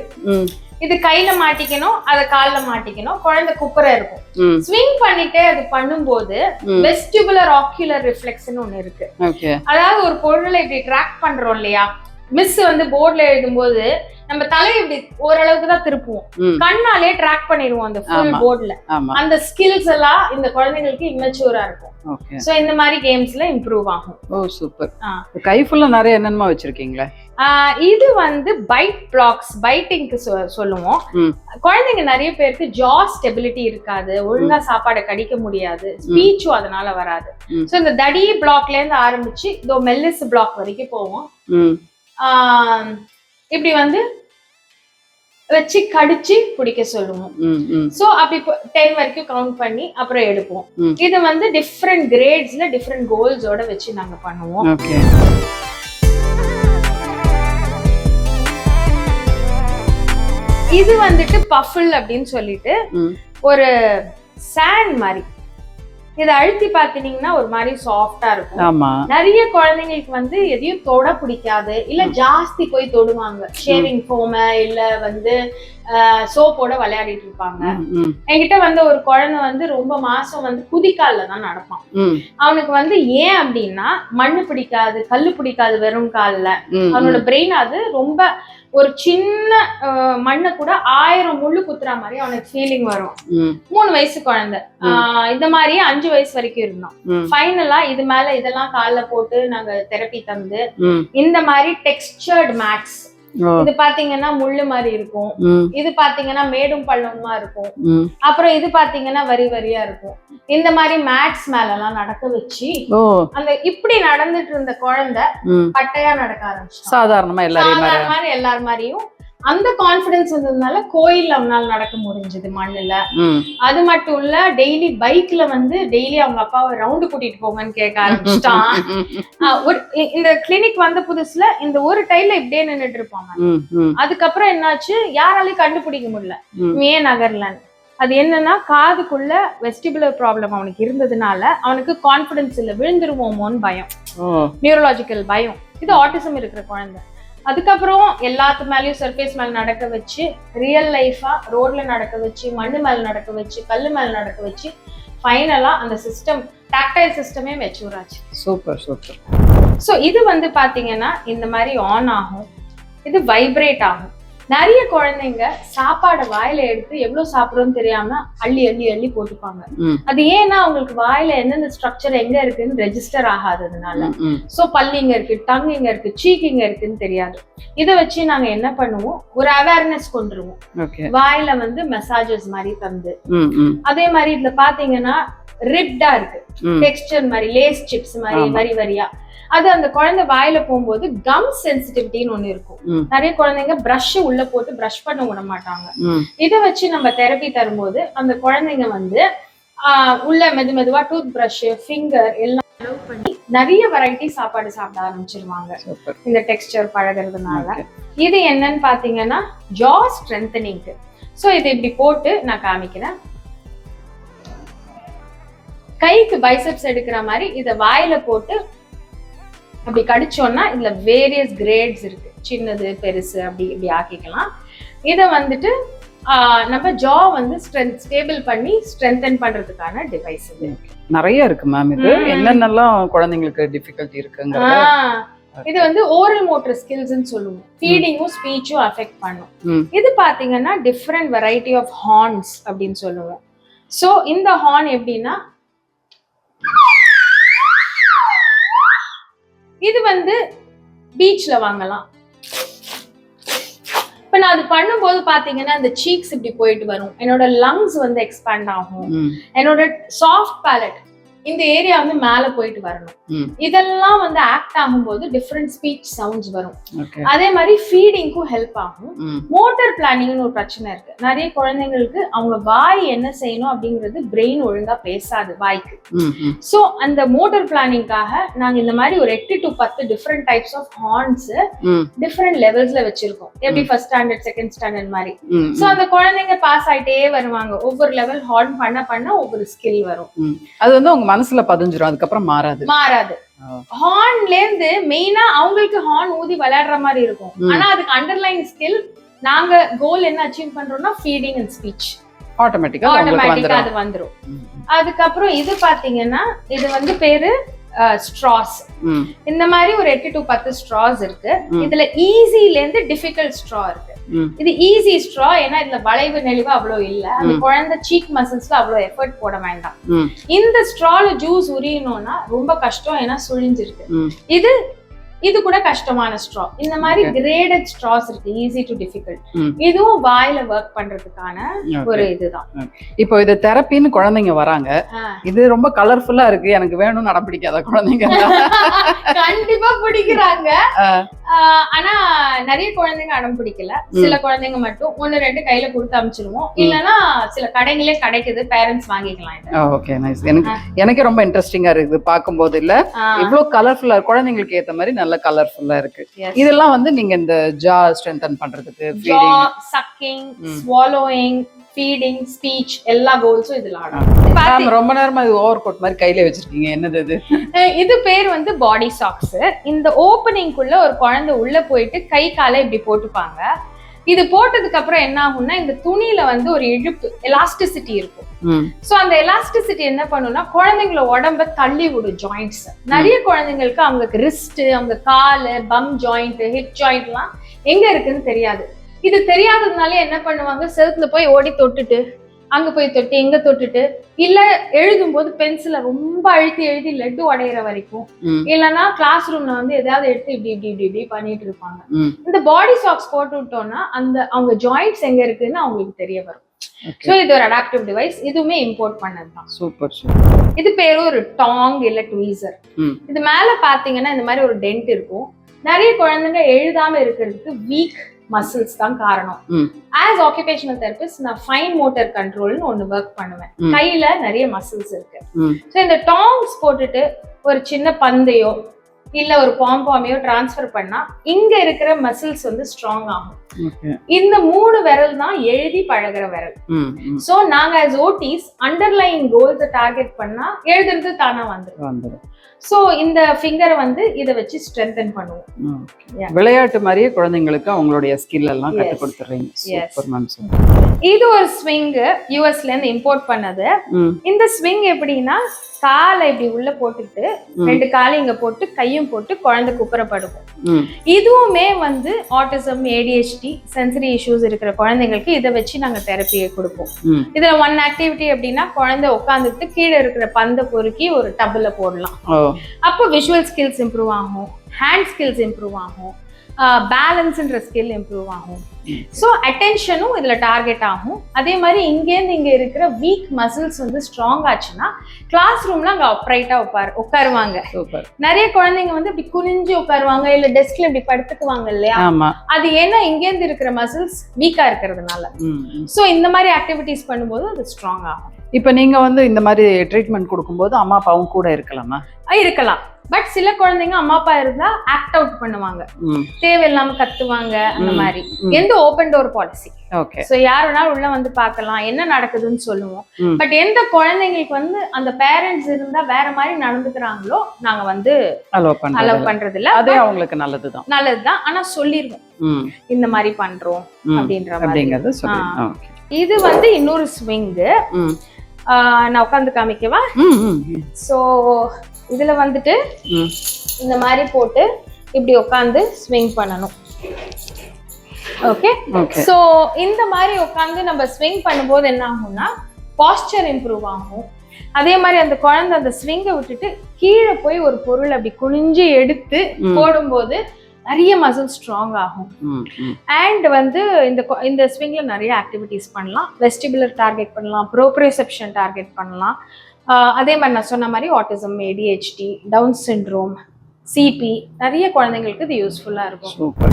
இது கையில மாட்டிக்கணும், அத கால்ல மாட்டிக்கணும், குழந்தை குப்புற இருக்கும். ஸ்விங் பண்ணிட்டே அது பண்ணும்போது வெஸ்டிபுலர் ஆக்யூலர் ரிஃப்ளெக்ஸ்னு ஒண்ணு இருக்கு. அதாவது ஒரு பொருளை இப்படி ட்ராக் பண்றோம் இல்லையா, மிஸ் வந்து போர்ட்ல எழுதும்போது நம்ம தலையை இப்படி ஓரளவுக்கு தான் திருப்புவோம், கண்ணாலே ட்ராக் பண்ணிடுவோம் அந்த ஃபுல் போர்ட்ல. அந்த ஸ்கில்ஸ் எல்லாம் இந்த குழந்தைங்களுக்கு இம்மெச்சூரா இருக்கும். சோ இந்த மாதிரி கேம்ஸ்ல இம்ப்ரூவ் ஆகும். ஓ சூப்பர். கை ஃபுல்லா நிறைய என்னென்னமா வச்சிருக்கீங்களா? இது வந்து பைட் பிளாக்ஸ், பைட்டிங்க்கு சொல்லுவோம். குழந்தைங்க நிறைய பேருக்கு ஜா ஸ்டெபிலிட்டி இருக்காது, ஒழுங்கா சாப்பாடை கடிக்க முடியாது, ஸ்பீச்சும் அதனால வராது. சோ இந்த தடி பிளாக்ல இருந்து ஆரம்பிச்சு இதோ மெல்லிஸ் பிளாக் வரைக்கும் போவோம். இப்படி வந்து வச்சு கடிச்சு பிடிக்க சொல்லுவோம். சோ அப்படி 10 வரைக்கும் கவுண்ட் பண்ணி அப்புறம் எடுப்போம். இது வந்து டிஃப்ரெண்ட் கிரேட்ஸ்ல டிஃப்ரெண்ட் கோல்ஸோட வச்சு நாங்க பண்ணுவோம். இது வந்துட்டு பஃபிள் அப்படின்னு சொல்லிட்டு ஒரு சாண்ட் மாதிரி, இதை அழுத்தி பாத்தீங்கன்னா ஒரு மாதிரி சாஃப்டா இருக்கும். நிறைய குழந்தைங்களுக்கு வந்து எதையும் தொட பிடிக்காது, இல்ல ஜாஸ்தி போய் தொடுவாங்க, ஷேவிங் ஃபோம இல்ல வந்து சோப்போட விளையாடிட்டு இருப்பாங்க. என்கிட்ட வந்து ஒரு குழந்தை வந்து ரொம்ப மாசம் வந்து குதிக்கால்ல தான் நடப்பான். அவனுக்கு வந்து ஏன் அப்படின்னா மண்ணு பிடிக்காது, கல்லு பிடிக்காது, வெறும் கால்ல. அவனோட பிரெயின் அது ரொம்ப ஒரு சின்ன மண்ணை கூட 1000 முள்ளு குத்துற மாதிரி அவனுக்கு ஃபீலிங் வரும். 3 வயசு குழந்தை. இந்த மாதிரியே 5 வயசு வரைக்கும் இருந்தோம். ஃபைனலா இது மேல இதெல்லாம் கால்ல போட்டு நாங்க தெரப்பி தந்து இந்த மாதிரி டெக்ஸ்சர்ட் மேட்ஸ், இது பாத்தீங்கன்னா முள்ளு மாதிரி இருக்கும், இது பாத்தீங்கன்னா மேடும் பள்ளமா இருக்கும், அப்புறம் இது பாத்தீங்கன்னா வரி வரியா இருக்கும். இந்த மாதிரி மேட்ஸ் மேல எல்லாம் நடக்க வச்சு அந்த இப்படி நடந்துட்டு இருந்த குழந்தை பட்டையா நடக்க ஆரம்பிச்சு, சாதாரணமா எல்லாரும் மாதிரியும். அந்த கான்பிடன்ஸ் இருந்ததுனால கோயில்ல அவனால நடக்க முடிஞ்சது மண்ணுல. அது மட்டும் இல்ல, டெய்லி பைக்ல வந்து டெய்லி அவங்க அப்பாவை ரவுண்டு கூட்டிட்டு போங்கன்னு கேட்க ஆரம்பிச்சிட்டான். இந்த கிளினிக் வந்த புதுசுல இந்த ஒரு டைல இப்படியே நின்னுட்டு இருப்பாங்க. அதுக்கப்புறம் என்னாச்சு, யாராலையும் கண்டுபிடிக்க முடியல ஏன் நகர்லன்னு. அது என்னன்னா காதுக்குள்ள வெஸ்டிபுலர் ப்ராப்ளம் அவனுக்கு இருந்ததுனால அவனுக்கு கான்பிடன்ஸ் இல்ல, விழுந்துருவோமோன்னு பயம், நியூரலாஜிக்கல் பயம். இது ஆட்டிசம் இருக்கிற குழந்தை. அதுக்கப்புறம் எல்லாத்து மேலயும் சர்ஃபேஸ் மேல நடக்க வச்சு, ரியல் லைஃபா ரோட்ல நடக்க வச்சு, மண்ணு மேல நடக்க வச்சு, கல்லு மேல நடக்க வச்சு, ஃபைனலா அந்த சிஸ்டம், டாக்டைல் சிஸ்டமே மெச்சூர் ஆச்சு. Super super. ஸோ இது வந்து பாத்தீங்கன்னா இந்த மாதிரி ஆன் ஆகும், இது வைப்ரேட் ஆகும். நிறைய குழந்தைங்க சாப்பாடை வாயில எடுத்து எவ்வளவு சாப்பிடுறோம்னு தெரியாம அள்ளி அள்ளி அள்ளி போட்டுப்பாங்க. அது ஏன்னா அவங்களுக்கு வாயில எந்தெந்த ஸ்ட்ரக்சர் எங்க இருக்குன்னு ரெஜிஸ்டர் ஆகாததுனால. சோ பல்லு இங்க இருக்கு, டங் இங்க இருக்கு, சீக் இங்க இருக்குன்னு தெரியாது. இதை வச்சு நாங்க என்ன பண்ணுவோம், ஒரு அவேர்னஸ் கொண்டுருவோம். வாயில வந்து மெசாஜஸ் மாதிரி தந்து, அதே மாதிரி இதுல பாத்தீங்கன்னா ரிப்டா இருக்கு, டெக்ஸ்டர் மாதிரி, லேஸ் சிப்ஸ் மாதிரி வரி வரியா. அது அந்த குழந்தை வாயில போகும்போது கம் சென்சிட்டிவிட்டின்னு ஒண்ணு இருக்கும். நிறைய குழந்தைங்க பிரஷ் உள்ள போட்டு பிரஷ் பண்ண விட மாட்டாங்க. இதை வச்சு நம்ம தெரப்பி தரும்போது அந்த குழந்தைங்க வந்து உள்ள மெதுவா டூத் பிரஷ், ஃபிங்கர் எல்லாம் பண்ணி நிறைய வெரைட்டி சாப்பாடு சாப்பிட ஆரம்பிச்சிருவாங்க இந்த டெக்ஸ்டர் பழகிறதுனால. இது என்னன்னு பாத்தீங்கன்னா ஜா ஸ்ட்ரென்தனிங். சோ இதை இப்படி போட்டு நான் காமிக்கிறேன். கைக்கு பைசெப்ஸ் எடுக்கிற மாதிரி இதை வாயில போட்டு அப்படி கடிச்சோம்னா இதுல வேரியஸ் கிரேட்ஸ் இருக்கு, சின்னது பெருசு அப்படி இப்படி ஆக்கிக்கலாம். இதை வந்துட்டு நம்ம ஜா வந்து ஸ்டேபிள் பண்ணி ஸ்ட்ரென்தன் பண்றதுக்கான டிவைஸ் இது. நிறைய இருக்கு மேம். இது என்னென்னலாம் குழந்தைங்களுக்கு டிஃபிகல்ட்டி இருக்குங்கிறது. இது வந்து ஓரல் மோட்டர் ஸ்கில்ஸ்ன்னு சொல்லுவோம். ஃபீடிங்கும் ஸ்பீச்சும் அஃபெக்ட் பண்ணும். இது பாத்தீங்கன்னா டிஃப்ரெண்ட் வெரைட்டி ஆஃப் ஹார்ன்ஸ் அப்படின்னு சொல்லுவோம். ஸோ இந்த ஹார்ன் எப்படின்னா, இது வந்து பீச்ல வாங்கலாம். இப்ப நான் அது பண்ணும்போது பாத்தீங்கன்னா இந்த சீக்ஸ் இப்படி போயிட்டு வரும், என்னோட லங்ஸ் வந்து எக்ஸ்பேண்ட் ஆகும், என்னோட சாஃப்ட் பேலட் இந்த ஏரியா வந்து மேல போயிட்டு வரணும். இதெல்லாம் வந்து ஆக்ட் ஆகும்போது டிஃப்ரெண்ட் ஸ்பீச் சவுண்ட்ஸ் வரும். அதே மாதிரி ஃபீடிங்க்கும் ஹெல்ப் ஆகும். மோட்டர் பிளானிங்னு ஒரு பிரச்சனை இருக்கு. நிறைய குழந்தைங்களுக்கு அவங்க வாய் என்ன செய்யணும் அப்படிங்கிறது பிரெயின் ஒழுங்கா பேசாது வாய்க்கு. சோ அந்த மோட்டர் பிளானிங்காக நாங்க இந்த மாதிரி ஒரு 8 to 10 different types of horns different லெவல்ஸ்ல வச்சிருக்கோம். எப்படி ஃபர்ஸ்ட் ஸ்டாண்டர்ட் செகண்ட் ஸ்டாண்டர்ட் மாதிரி. சோ அந்த குழந்தைங்க பாஸ் ஆயிட்டே வருவாங்க. ஒவ்வொரு லெவல் ஹார்ன் பண்ண பண்ண ஒவ்வொரு ஸ்கில் வரும். அது வந்து அவங்க மனசுல பதிஞ்சிரும், அதுக்கப்புறம் மாறாது. ஹார்ன்ல இருந்து மெயினா அவங்களுக்கு ஹார்ன் ஊதி விளையாடுற மாதிரி இருக்கும். ஆனா அதுக்கு அண்டர்லைன் ஸ்கில் நாங்க கோல் என்ன அச்சீவ் பண்றோம்னா ஃபீடிங் அண்ட் ஸ்பீச் ஆட்டோமேட்டிக்கா அது வந்துரும். அதுக்கப்புறம் இது பாத்தீங்கன்னா இது வந்து பேரு ஸ்ட்ராஸ். இந்த மாதிரி ஒரு 8 to 10 ஸ்ட்ராஸ் இருக்கு. இதுல ஈஸில இருந்து டிஃபிகல்ட் ஸ்ட்ரா இருக்கு. இது ஈஸி ஸ்ட்ரா, ஏன்னா இதுல வளைவு நெளிவு அவ்வளவு இல்ல. அந்த குழந்தை சீக் மசில்ஸ்ல அவ்வளவு எஃபர்ட் போட வேண்டாம். இந்த ஸ்ட்ரால ஜூஸ் உரியணும்னா ரொம்ப கஷ்டம், ஏன்னா சுழிஞ்சிருக்கு. இது கூட கஷ்டமான ஸ்ட்ரா. இந்த மாதிரி கிரேடட் ஸ்ட்ராஸ் இருக்கு, ஈஸி டு டிஃபிகல்ட். இதுவும் வாயில ஒர்க் பண்றதுக்கான ஒரு இதுதான். இப்போ இது தெரப்பின்னு குழந்தைங்க வராங்க, இது ரொம்ப கலர்ஃபுல்லா இருக்கு, எனக்கு வேணும்னு அடம் பிடிக்காத குழந்தைங்க? கண்டிப்பா பிடிக்கிறாங்க. ஆனா நிறைய குழந்தைங்க அடம் பிடிக்கல. சில குழந்தைங்க மட்டும் 1-2 கையில கொடுத்து அனுப்பிச்சிருவோம். இல்லன்னா சில கடைகளே கிடைக்குது, பேரண்ட்ஸ் வாங்கிக்கலாம். Okay, nice. எனக்கு ரொம்ப இன்ட்ரெஸ்டிங்கா இருக்குது பாக்கும்போது. இல்ல இவ்வளவு கலர்ஃபுல்லா குழந்தைங்களுக்கு ஏத்த மாதிரி நல்ல கலர்ஃபுல்லா இருக்கு. இதெல்லாம் வந்து நீங்க இந்த ஜா ஸ்ட்ரென்தன் பண்றதுக்கு, feeding, sucking, swallowing, feeding, speech எல்லா கோல்ஸும் இதுல ஆடும். ரொம்ப நேரமா இது ஓவர் கோட் மாதிரி கையில வச்சிருக்கீங்க, என்னது இது? இது பேர் வந்து பாடி சாக்ஸ். இந்த ஓப்பனிங்குள்ள ஒரு குழந்தை உள்ள போயிட்டு கை காலை இப்படி போட்டுப்பாங்க. இது போட்டதுக்கு அப்புறம் என்ன ஆகும்னா இந்த துணியில வந்து ஒரு இழுப்பு, எலாஸ்டிசிட்டி இருக்கும். சோ அந்த எலாஸ்டிசிட்டி என்ன பண்ணும்னா குழந்தைங்களோட உடம்ப தள்ளி விடும் ஜாயிண்ட்ஸ். நிறைய குழந்தைங்களுக்கு அவங்க ரிஸ்ட், அவங்க காலு, பம் ஜாயிண்ட், ஹிப் ஜாயிண்ட் எல்லாம் எங்க இருக்குன்னு தெரியாது. இது தெரியாததுனால என்ன பண்ணுவாங்க, செவுத்துல போய் ஓடி தொட்டுட்டு அங்க போய் தொட்டு இங்க தொட்டுட்டு, இல்ல எழுதும் போது பென்சில ரொம்ப எழுதி லட்டு உடையிற வரைக்கும், இல்லைன்னா கிளாஸ் ரூம்ல வந்து எதாவது எடுத்து இப்படி இப்படி இப்படி இப்படி பண்ணிட்டு இருப்பாங்க. இந்த பாடி சாக்ஸ் போட்டு விட்டோம்னா அந்த அவங்க ஜாயிண்ட்ஸ் எங்க இருக்குன்னு அவங்களுக்கு தெரிய வரும். சோ இது ஒரு அடாப்டிவ் டிவைஸ். இதுவுமே இம்போர்ட் பண்ணதுதான். சூப்பர். இது பேரு ஒரு டாங் இல்ல ட்வீசர். இது மேல பாத்தீங்கன்னா இந்த மாதிரி ஒரு டென்ட் இருக்கும். நிறைய குழந்தைங்க எழுதாம இருக்கிறதுக்கு வீக் மசில்ஸ் தான் காரணம். ஆஸ் ஆக்குபேஷனல் தெரபிஸ்ட் நான் ஃபைன் மோட்டர் கண்ட்ரோல்னு ஒண்ணு ஒர்க் பண்ணுவேன். கையில நிறைய மசில்ஸ் இருக்கு. ஸோ இந்த டாங்ஸ் போட்டுட்டு ஒரு சின்ன பந்தையோ இல்ல ஒரு பாம்பாமையோ டிரான்ஸ்ஃபர் பண்ணா இங்க இருக்கிற மசில்ஸ் வந்து ஸ்ட்ராங் ஆகும். இந்த 3 விரல் தான் எழுதி பழகிற விரல். சோ நாங்க as OTs underline goals target பண்ணா எழுதுறது தானா வந்துரும். சோ இந்த ஃபிங்கரை வந்து இத வச்சு ஸ்ட்ரென்தன் பண்ணுவோம். விளையாட்டு மாதிரியே குழந்தைங்களுக்கு அவங்களுடைய ஸ்கில் எல்லாம் கத்து கொடுத்துறீங்க. Super ma'am. இது ஒரு ஸ்விங் யுஎஸ்ல இருந்து இம்போர்ட் பண்ணது. இந்த ஸ்விங் எப்படின்னா காலை இப்படி உள்ள போட்டுட்டு 2 காலை இங்க போட்டு கையும் போட்டு குழந்தை குப்புறப்படுக்கும். இதுவுமே வந்து ஆட்டிசம், ADHD, சென்சரி இஷ்யூஸ் இருக்கிற குழந்தைங்களுக்கு இதை வச்சு நாங்க தெரப்பியை கொடுப்போம். இதுல 1 ஆக்டிவிட்டி அப்படின்னா குழந்தை உட்காந்துட்டு கீழே இருக்கிற பந்தை பொறுக்கி ஒரு டப்புல போடலாம். அப்போ விஷுவல் ஸ்கில்ஸ் இம்ப்ரூவ் ஆகும், ஹேண்ட் ஸ்கில்ஸ் இம்ப்ரூவ் ஆகும், பேலன்ஸ்ன்ற ஸ்கில் இம்ப்ரூவ் ஆகும். ஸோ அட்டென்ஷனும் இதுல டார்கெட் ஆகும். அதே மாதிரி இங்கேருந்து இங்க இருக்கிற வீக் மசில்ஸ் வந்து ஸ்ட்ராங் ஆச்சுன்னா கிளாஸ் ரூம்ல அங்க அப்ரைட்டா உட்காருவாங்க. நிறைய குழந்தைங்க வந்து இப்படி குனிஞ்சு உட்காருவாங்க, இல்ல டெஸ்க்ல இப்படி படுத்துக்குவாங்க இல்லையா? அது ஏன்னா இங்கேருந்து இருக்கிற மசில்ஸ் வீக்கா இருக்கிறதுனால. ஸோ இந்த மாதிரி ஆக்டிவிட்டிஸ் பண்ணும்போது அது ஸ்ட்ராங் ஆகும். இப்ப நீங்க வந்து இந்த மாதிரி ட்ரீட்மெண்ட் கொடுக்கும்போது அம்மா அப்பாவும் கூட இருக்கலாமா? இருக்கலாம். பட் சில குழந்தைங்க அம்மா அப்பா இருந்தா ஆக்ட் அவுட் பண்ணுவாங்க, தேவையில்லாம கத்துவாங்க. அந்த மாதிரி எந்த ஓபன் டோர் பாலிசி. சோ யார் வேணாலும் உள்ள வந்து பார்க்கலாம், என்ன நடக்குதுன்னு சொல்லுவோம். பட் எந்த குழந்தைங்களுக்கு வந்து அந்த பேரண்ட்ஸ் இருந்தா வேற மாதிரி நடந்துக்கிறாங்களோ நாங்க வந்து அலோவ் பண்றது இல்ல. அதே அவங்களுக்கு நல்லதுதான். ஆனா சொல்லிருவோம் இந்த மாதிரி பண்றோம் அப்படின்ற மாதிரி. இது வந்து இன்னொரு ஸ்விங். நான் உட்காந்து காமிக்கவா? சோ இதுல வந்துட்டு இந்த மாதிரி போட்டு இப்படி உட்காந்து ஸ்விங் பண்ணணும். ஓகே. சோ இந்த மாதிரி உட்காந்து நம்ம ஸ்விங் பண்ணும்போது என்ன ஆகும்னா பாஸ்டர் இம்ப்ரூவ் ஆகும். அதே மாதிரி அந்த குழந்தை அந்த ஸ்விங்கை விட்டுட்டு கீழே போய் ஒரு பொருள் அப்படி குனிஞ்சு எடுத்து போடும்போது நிறைய மசில் ஸ்ட்ராங் ஆகும். அண்ட் வந்து இந்த ஸ்விங்ல நிறைய ஆக்டிவிட்டிஸ் பண்ணலாம். வெஸ்டிபுலர் டார்கெட் பண்ணலாம், ப்ரோப்ரியோசெப்ஷன் டார்கெட் பண்ணலாம், அதே மாதிரி நான் சொன்ன மாதிரி autism, ADHD, down syndrome, CP நிறைய குழந்தைங்களுக்கு இது யூஸ்ஃபுல்லா இருக்கும். சூப்பர்.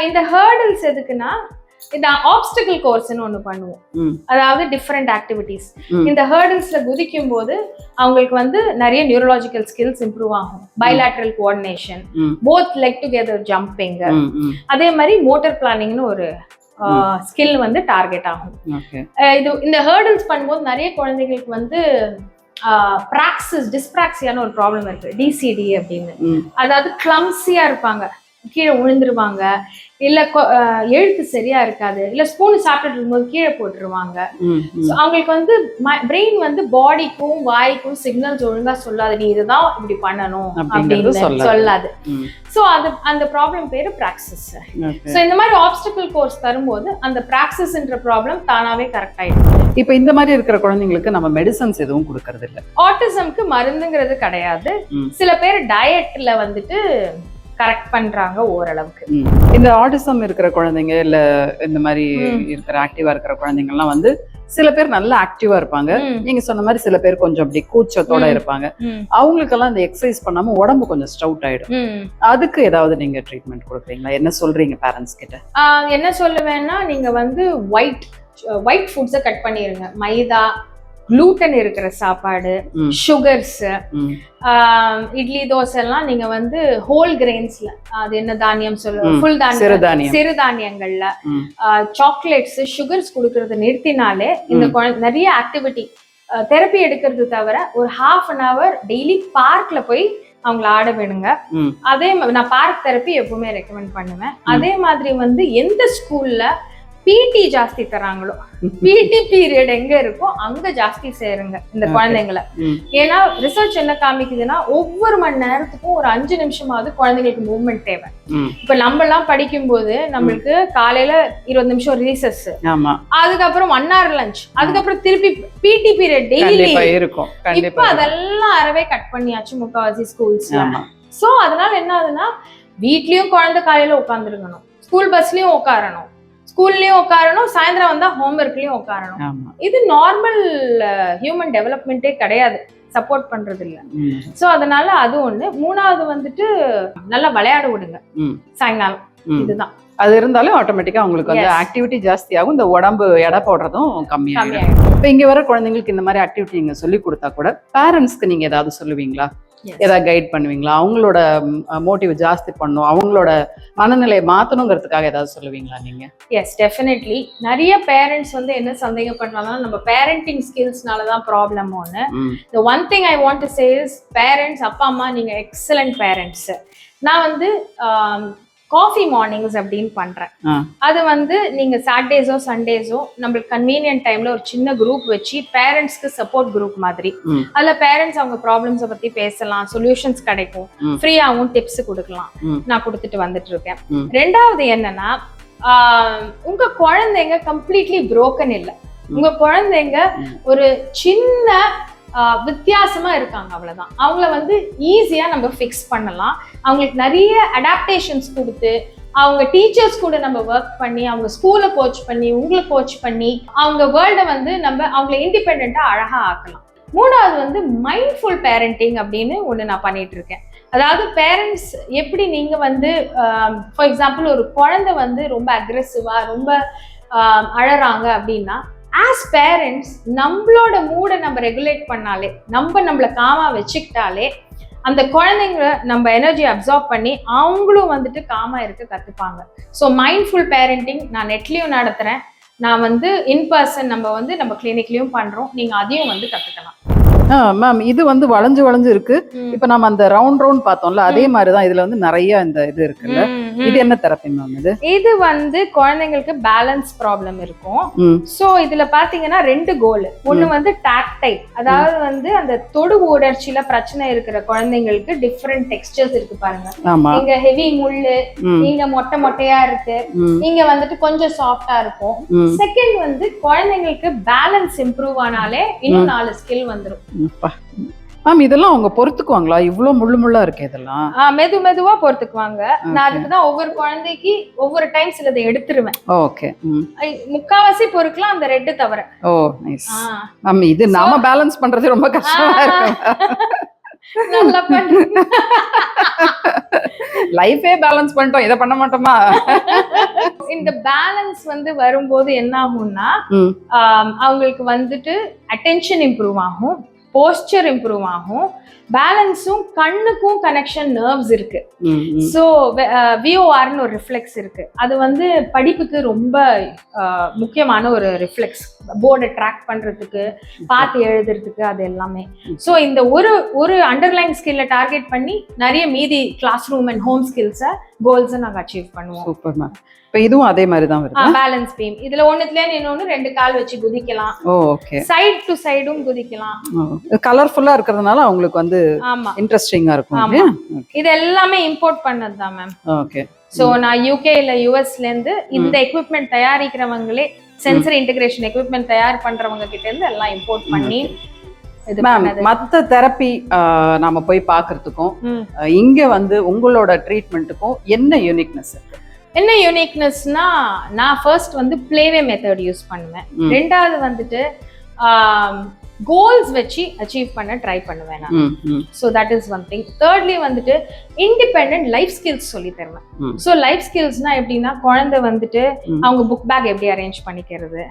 இந்த ஹர்டில்ஸ் எதுக்குன்னா, இந்த ஆப்ஸ்டிக்கல் கோர்ஸ்னு ஒண்ணு பண்ணுவோம். அதாவது டிஃப்ரெண்ட் ஆக்டிவிட்டிஸ். இந்த ஹர்டில்ஸ்ல குதிக்கும் போது அவங்களுக்கு வந்து நிறைய நியூரலாஜிக்கல் ஸ்கில்ஸ் இம்ப்ரூவ் ஆகும். Bilateral coordination, both leg together jumping, அதே மாதிரி மோட்டர் பிளானிங்னு ஒரு ஸ்கில் வந்து டார்கெட் ஆகும். இது இந்த ஹர்டில்ஸ் பண்ணும்போது நிறைய குழந்தைங்களுக்கு வந்து டிஸ்பிராக்சியான ஒரு ப்ராப்ளம் இருக்கு, DCD அப்படின்னு. அதாவது கிளம்சியா இருப்பாங்க, கீழே விழுந்துருவாங்க, இல்ல எழுத்து சரியா இருக்காது, இல்ல ஸ்பூன் சாப்பிட்டுட்டு இருக்கும்போது கீழே போட்டுருவாங்க. அவங்களுக்கு வந்து பிரெயின் வந்து பாடிக்கும் வாய்க்கும் சிக்னல்ஸ் ஒழுங்கா சொல்லாது, நீ இதுதான் இப்படி பண்ணணும் அப்படின்னு சொல்லாது. சோ அந்த ப்ராப்ளம் பேரு பிராக்சிஸ். சோ இந்த மாதிரி ஆப்ஸ்டிக்கல் கோர்ஸ் தரும்போது அந்த பிராக்சிஸ்ன்ற ப்ராப்ளம் தானாவே கரெக்ட் ஆயிடும். இப்ப இந்த மாதிரி இருக்கிற குழந்தைங்களுக்கு நம்ம மெடிசன்ஸ் எதுவும் கொடுக்கறது இல்ல. ஆட்டிசம்க்கு மருந்துங்கிறது கிடையாது. சில பேர் டயட்ல வந்துட்டு கரெக்ட் பண்றாங்க ஓரளவுக்கு. இந்த ஆட்டிசம் இருக்கிற குழந்தைங்க இல்ல இந்த மாதிரி இருக்கிற ஆக்டிவா இருக்கிற குழந்தைங்க எல்லாம் வந்து சில பேர் நல்லா ஆக்டிவா இருப்பாங்க. நீங்க சொன்ன மாதிரி சில பேர் கொஞ்சம் அப்படி கூச்சத்தோட இருப்பாங்க. அவங்களுக்கெல்லாம் இந்த எக்ஸசைஸ் பண்ணாம உடம்பு கொஞ்சம் ஸ்டவுட் ஆயிடும். அதுக்கு ஏதாவது நீங்க ட்ரீட்மெண்ட் கொடுப்பீங்களா? என்ன சொல்றீங்க பேரண்ட்ஸ் கிட்ட? என்ன சொல்லுவேன்னா, நீங்க வந்து ஒயிட் ஃபுட்ஸை கட் பண்ணிருங்க. மைதா, குளூட்டன் இருக்கிற சாப்பாடு, சுகர்ஸ், இட்லி தோசை எல்லாம் நீங்க வந்து ஹோல் கிரெயின்ஸ்ல, அது என்ன தானியம் சொல்லுவோம், ஃபுல் தானியம், சிறுதானியங்கள்ல, சாக்லேட்ஸ், சுகர்ஸ் கொடுக்கறத நிறுத்தினாலே இந்த நிறைய ஆக்டிவிட்டி, தெரப்பி எடுக்கிறது தவிர ஒரு 1/2 hour டெய்லி பார்க்ல போய் அவங்கள ஆட வேணுங்க. அதே நான் பார்க் தெரப்பி எப்பவுமே ரெக்கமெண்ட் பண்ணுவேன். அதே மாதிரி வந்து எந்த ஸ்கூல்ல PT ஜாஸ்தி தராங்களோ, PT பீரியட் எங்க இருக்கோ அங்க ஜாஸ்தி சேருங்க இந்த குழந்தைங்களை. ஏன்னா ரிசர்ச் என்ன காமிக்குதுன்னா, ஒவ்வொரு மணி நேரத்துக்கும் ஒரு 5 நிமிஷமாவது குழந்தைங்களுக்கு மூவ்மெண்ட் தேவை. இப்ப நம்ம எல்லாம் படிக்கும் போது நம்மளுக்கு காலையில 20 நிமிஷம் ரீசஸ், அதுக்கப்புறம் 1 hour லஞ்ச், அதுக்கப்புறம் திருப்பி PT பீரியட் டெய்லி இருக்கும். இப்ப அதெல்லாம் அறவே கட் பண்ணியாச்சு முக்காவாசி ஸ்கூல்ஸ்ல. சோ அதனால என்ன ஆகுதுன்னா, வீட்லயும் குழந்தை காலையில உட்காந்துருக்கணும், ஸ்கூல் பஸ்லயும் உட்காரணும், ஸ்கூல்லயும் உட்காரணும், சாயந்தரம் வந்தா ஹோம்ஒர்க்லயும் உட்காரணும். இது நார்மல் ஹியூமன் டெவலப்மெண்டே கிடையாது, சப்போர்ட் பண்றது இல்ல. சோ அதனால அது ஒண்ணு. 3வது வந்துட்டு நல்லா விளையாட விடுங்க சாயங்காலம். இதுதான். அது இருந்தாலும் ஆட்டோமேட்டிக்கா உங்களுக்கு வந்து ஆக்டிவிட்டி ஜாஸ்தி ஆகும், இந்த உடம்பு எடை போடுறதும் கம்மியாகும். இப்ப இங்க வர குழந்தைங்களுக்கு இந்த மாதிரி ஆக்டிவிட்டி நீங்க சொல்லி கொடுத்தா கூட பேரண்ட்ஸ்க்கு நீங்க ஏதாவது சொல்லுவீங்களா? ஏதாவது கைட் பண்ணுவீங்களா? அவங்களோட மோட்டிவ் ஜாஸ்தி பண்ணும், அவங்களோட மனநிலையை மாத்தணுங்கிறதுக்காக ஏதாவது சொல்லுவீங்களா நீங்க? S, definitely. நிறைய பேரண்ட்ஸ் வந்து என்ன சந்தேகப்படுறாங்கன்னா, நம்ம பேரண்டிங் ஸ்கில்ஸ்னாலதான் ப்ராப்ளம் ஒன்று. the one thing I want to say is, parents, அப்பா அம்மா நீங்க எக்ஸலண்ட் பேரண்ட்ஸ். நான் வந்து காஃபி மார்னிங்ஸ் அப்படின்னு பண்றேன். அது வந்து நீங்க சாட்டர்டேஸோ சண்டேஸோ நம்மளுக்கு கன்வீனியன்ட் டைம்ல ஒரு சின்ன குரூப் வச்சு பேரண்ட்ஸ்க்கு சப்போர்ட் குரூப் மாதிரி, அதுல பேரண்ட்ஸ் அவங்க ப்ராப்ளம்ஸை பத்தி பேசலாம், சொல்யூஷன்ஸ் கிடைக்கும், ஃப்ரீயாவும் டிப்ஸ் கொடுக்கலாம். நான் கொடுத்துட்டு வந்துட்டு இருக்கேன். 2வது என்னன்னா, உங்க குழந்தைங்க கம்ப்ளீட்லி புரோக்கன் இல்லை. உங்க குழந்தைங்க ஒரு சின்ன வித்தியாசமா இருக்காங்க, அவ்வளவுதான். அவங்கள வந்து ஈஸியா நம்ம ஃபிக்ஸ் பண்ணலாம். அவங்களுக்கு நிறைய அடாப்டேஷன்ஸ் கொடுத்து, அவங்க டீச்சர்ஸ் கூட நம்ம ஒர்க் பண்ணி, அவங்க ஸ்கூலை கோச் பண்ணி, உங்களை கோச் பண்ணி, அவங்க வேர்ல்டை வந்து நம்ம அவங்களை இண்டிபெண்டா அழகா ஆக்கலாம். 3வது வந்து மைண்ட்ஃபுல் பேரண்டிங் அப்படின்னு ஒண்ணு நான் பண்ணிட்டு இருக்கேன். அதாவது பேரண்ட்ஸ் எப்படி நீங்க வந்து ஃபார் எக்ஸாம்பிள் ஒரு குழந்தை வந்து ரொம்ப அக்ரெசிவா ரொம்ப அழறாங்க அப்படின்னா, ஆஸ் பேரண்ட்ஸ் நம்மளோட மூடை நம்ம ரெகுலேட் பண்ணாலே, நம்மளை காமா வச்சுக்கிட்டாலே, அந்த குழந்தைங்க நம்ம எனர்ஜி அப்சார்ப் பண்ணி அவங்களும் வந்துட்டு காமா இருக்க கத்துப்பாங்க. ஸோ மைண்ட்ஃபுல் பேரண்டிங் நான் நெட்லயும் நடத்துறேன், நான் வந்து இன்பர்சன் நம்ம கிளினிக்லயும் பண்றோம். நீங்க அதையும் வந்து கத்துக்கலாம். மேம், இது வந்து வளைஞ்சு இருக்கு. இப்ப நம்ம அந்த ரவுண்ட் பார்த்தோம்ல, அதே மாதிரிதான் இதுல வந்து நிறைய இந்த இது இருக்குல்ல, இது என்ன தெரப்பி மேம்? இது வந்து குழந்தைங்களுக்கு பேலன்ஸ் ப்ராப்ளம் இருக்கும். சோ இதுல பாத்தீங்கன்னா 2 கோல். ஒண்ணு வந்து டாக்டைல், அதாவது வந்து அந்த தொடு உணர்ச்சியில பிரச்சனை இருக்கிற குழந்தைங்களுக்கு டிஃப்ரெண்ட் டெக்ஸ்டர்ஸ் இருக்கு பாருங்க. இங்க ஹெவி முள்ளு, இங்க மொட்டையா இருக்கு, இங்க வந்துட்டு கொஞ்சம் சாஃப்டா இருக்கும். செகண்ட் வந்து குழந்தைங்களுக்கு பேலன்ஸ் இம்ப்ரூவ் ஆனாலே இன்னும் 4 ஸ்கில் வந்துடும். மேம் இதெல்லாம் அவங்க பொறுத்துக்குவாங்களா? இவ்வளவு முள்ளா இருக்கு இதெல்லாம்? மெதுவா பொறுத்துக்குவாங்க. நான் அதுக்குதான் ஒவ்வொரு குழந்தைக்கு ஒவ்வொரு டைம் சிலதை எடுத்துருவேன். ஓகே. முக்காவாசி பொறுக்கலாம், அந்த ரெட்டு தவிர. ஓ நைஸ். மேம் இது நாம பேலன்ஸ் பண்றது ரொம்ப கஷ்டமா இருக்கு. நல்லா பண்ணுங்க. லைஃபே பேலன்ஸ் பண்ணிட்டோம், இதை பண்ண மாட்டோமா? இந்த பேலன்ஸ் வந்து வரும்போது என்ன ஆகும்னா, அவங்களுக்கு வந்துட்டு அட்டென்ஷன் இம்ப்ரூவ் ஆகும், போஸ்டர் இம்ப்ரூவ் ஆகும், பேலன்ஸும் கண்ணுக்கும் கனெக்ஷன் நர்வ்ஸ் இருக்கு. ஸோ விஓஆர்னு ஒரு ரிஃப்ளெக்ஸ் இருக்கு. அது வந்து படிப்புக்கு ரொம்ப முக்கியமான ஒரு ரிஃப்ளெக்ஸ். போர்டை ட்ராக் பண்றதுக்கு, பார்த்து எழுதுறதுக்கு, அது எல்லாமே. ஸோ இந்த ஒரு அண்டர்லைன் ஸ்கில்லை டார்கெட் பண்ணி நிறைய மீதி கிளாஸ் ரூம் அண்ட் ஹோம் ஸ்கில்ஸை கோல்ஸை நாங்கள் அச்சீவ் பண்ணுவோம். Super ma'am. இப்போ இதுவும் அதே மாதிரி தான் வருது. பேலன்ஸ் பீம் இதுல ஒண்ணுத்துல இன்னொன்னு 2 கால் வச்சு குதிக்கலாம். ஓகே. சைடு டு சைடும் குதிக்கலாம். கலர்ஃபுல்லா இருக்கிறதுனால அவங்களுக்கு வந்து ஆமா இன்ட்ரெஸ்டிங்கா இருக்கும். இது எல்லாமே இம்போர்ட் பண்ணது தான் மேம். ஓகே. சோ நான் யூகே இல்ல யுஎஸ்ல இருந்து இந்த எக்விப்மெண்ட் தயாரிக்கிறவங்களே, சென்சரி இன்டகிரேஷன் எக்விப்மெண்ட் தயார் பண்றவங்க கிட்ட இருந்து எல்லாம் இம்போர்ட் பண்ணி மத்த தெரப்பி நாம போய் பாக்குறதுக்கும் இங்க வந்து உங்களோட ட்ரீட்மெண்ட்டுக்கும் என்ன யூனிக்னஸ் இருக்கு? என்ன யூனிக்னஸ்னா, நான் ஃபர்ஸ்ட் வந்து பிளேவே மெத்தட் யூஸ் பண்ணுவேன். ரெண்டாவது வந்துட்டு கோல்ஸ் வச்சு அச்சீவ் பண்ண ட்ரை பண்ணுவேன் நான். So that is one thing. Thirdly வந்துட்டு இண்டிபெண்டன்ட் லைஃப் ஸ்கில்ஸ் சொல்லி தருவேன். ஸோ லைஃப் ஸ்கில்ஸ்னா எப்படின்னா, குழந்தை வந்துட்டு அவங்க புக் பேக் எப்படி அரேஞ்ச் பண்ணிக்கிறது,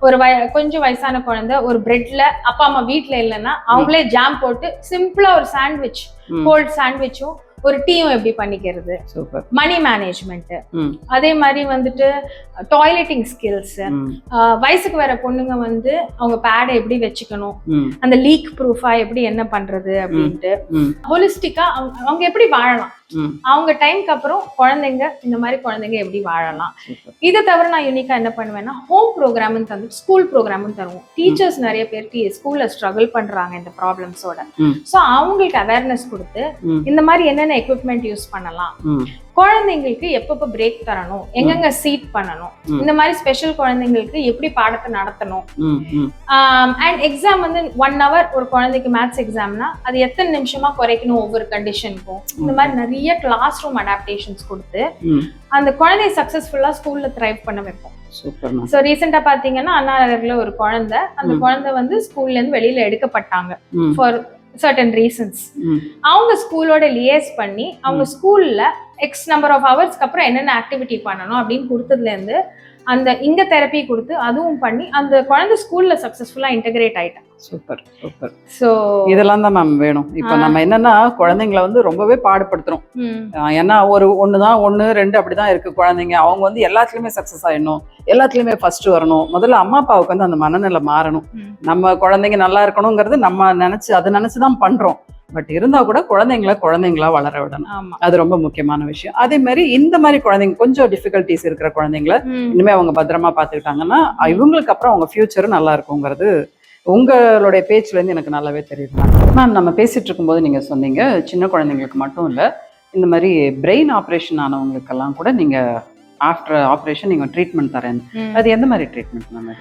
ஒரு கொஞ்சம் வயசான குழந்தை ஒரு பிரெட்ல அப்பா அம்மா வீட்டில் இல்லைன்னா அவங்களே ஜாம் போட்டு சிம்பிளா ஒரு சாண்ட்விச், கோல்ட் சாண்ட்விச்சும் ஒரு டீயும் எப்படி பண்ணிக்கிறது, மணி மேனேஜ்மெண்ட், அதே மாதிரி வந்துட்டு டாய்லெட்டிங் ஸ்கில்ஸ், வயசுக்கு வர பொண்ணுங்க வந்து அவங்க பேடை எப்படி வச்சுக்கணும், அந்த லீக் ப்ரூஃபா எப்படி என்ன பண்றது அப்படின்ட்டு ஹோலிஸ்டிக்கா அவங்க எப்படி வாழலாம், அவங்க டைம்க்கு அப்புறம் குழந்தைங்க இந்த மாதிரி குழந்தைங்க எப்படி வாழலாம். இதை தவிர நான் யூனிக்கா என்ன பண்ணுவேன்னா, ஹோம் ப்ரோக்ராம் தந்து ஸ்கூல் ப்ரோக்ராமும் தருவோம். டீச்சர்ஸ் நிறைய பேர் ஸ்கூல்ல ஸ்ட்ரகிள் பண்றாங்க இந்த ப்ராப்ளம்ஸோட. ஸோ அவங்களுக்கு அவேர்னஸ் கொடுத்து இந்த மாதிரி என்னென்ன எக்யூப்மெண்ட் யூஸ் பண்ணலாம், குழந்தைங்களுக்கு எப்பப்ப பிரேக் தரணும், எங்கெங்க சீட் பண்ணணும், இந்த மாதிரி ஸ்பெஷல் குழந்தைங்களுக்கு எப்படி பாடத்தை நடத்தணும். அண்ட் எக்ஸாம் வந்து 1 hour ஒரு குழந்தைக்கு மேத்ஸ் எக்ஸாம்னா அது எத்தனை நிமிஷமா குறைக்கணும் ஒவ்வொரு கண்டிஷனுக்கும். இந்த மாதிரி நிறைய கிளாஸ் ரூம் அடாப்டேஷன்ஸ் கொடுத்து அந்த குழந்தைய சக்சஸ்ஃபுல்லா ஸ்கூல்ல த்ரைவ் பண்ண வைப்போம். சோ ரீசெண்டா பாத்தீங்கன்னா, அண்ணா நகர்ல ஒரு குழந்தை, அந்த குழந்தை வந்து ஸ்கூல்ல இருந்து வெளியில எடுக்கப்பட்டாங்க ஃபார் certain reasons. அவங்க ஸ்கூலோட லியேஸ் பண்ணி அவங்க ஸ்கூல்ல எக்ஸ் நம்பர் ஆஃப் ஹவர்ஸ்க்கு அப்புறம் என்னென்ன ஆக்டிவிட்டி பண்ணணும் அப்படின்னு கொடுத்ததுல இருந்து அந்த இங்க தெரப்பி கொடுத்து அதுவும் பண்ணி அந்த குழந்தை ஸ்கூல்ல சக்சஸ்ஃபுல்லா இன்டகிரேட் ஆயிட்டாங்க. Super super. சோ இதெல்லாம் தான் மேம் வேணும். இப்போ நம்ம என்னன்னா குழந்தைங்களை வந்து ரொம்பவே பாடுபடுத்துறோம். ஏன்னா ஒண்ணுதான் 1 2 அப்படிதான் இருக்கு குழந்தைங்க. அவங்க வந்து எல்லாத்துலயுமே சக்சஸ் ஆயிடணும், எல்லாத்துலயுமே ஃபர்ஸ்ட் வரணும். முதல்ல அம்மா அப்பாவுக்கு வந்து அந்த மனநிலை மாறணும். நம்ம குழந்தைங்க நல்லா இருக்கணுங்கிறது நம்ம அதை நினைச்சுதான் பண்றோம். பட் இருந்தா கூட குழந்தைங்களா வளர விடணும். அது ரொம்ப முக்கியமான விஷயம். அதே மாதிரி இந்த மாதிரி குழந்தைங்க கொஞ்சம் டிஃபிகல்டிஸ் இருக்கிற குழந்தைங்களை இனிமே அவங்க பத்திரமா பாத்துக்கிட்டாங்கன்னா இவங்களுக்கு அப்புறம் அவங்க ஃபியூச்சரும் நல்லா இருக்குங்கிறது உங்களுடைய பேச்சுல இருந்து எனக்கு நல்லாவே தெரியுது. மேம் நம்ம பேசிட்டு இருக்கும்போது நீங்க சொன்னீங்க சின்ன குழந்தைங்களுக்கு மட்டும் இல்ல, இந்த மாதிரி பிரெயின் ஆப்ரேஷன் ஆனவங்களுக்கெல்லாம் கூட நீங்க ஆஃப்டர் ஆப்ரேஷன் நீங்க ட்ரீட்மெண்ட் தரேன். அது எந்த மாதிரி ட்ரீட்மெண்ட் மேம்?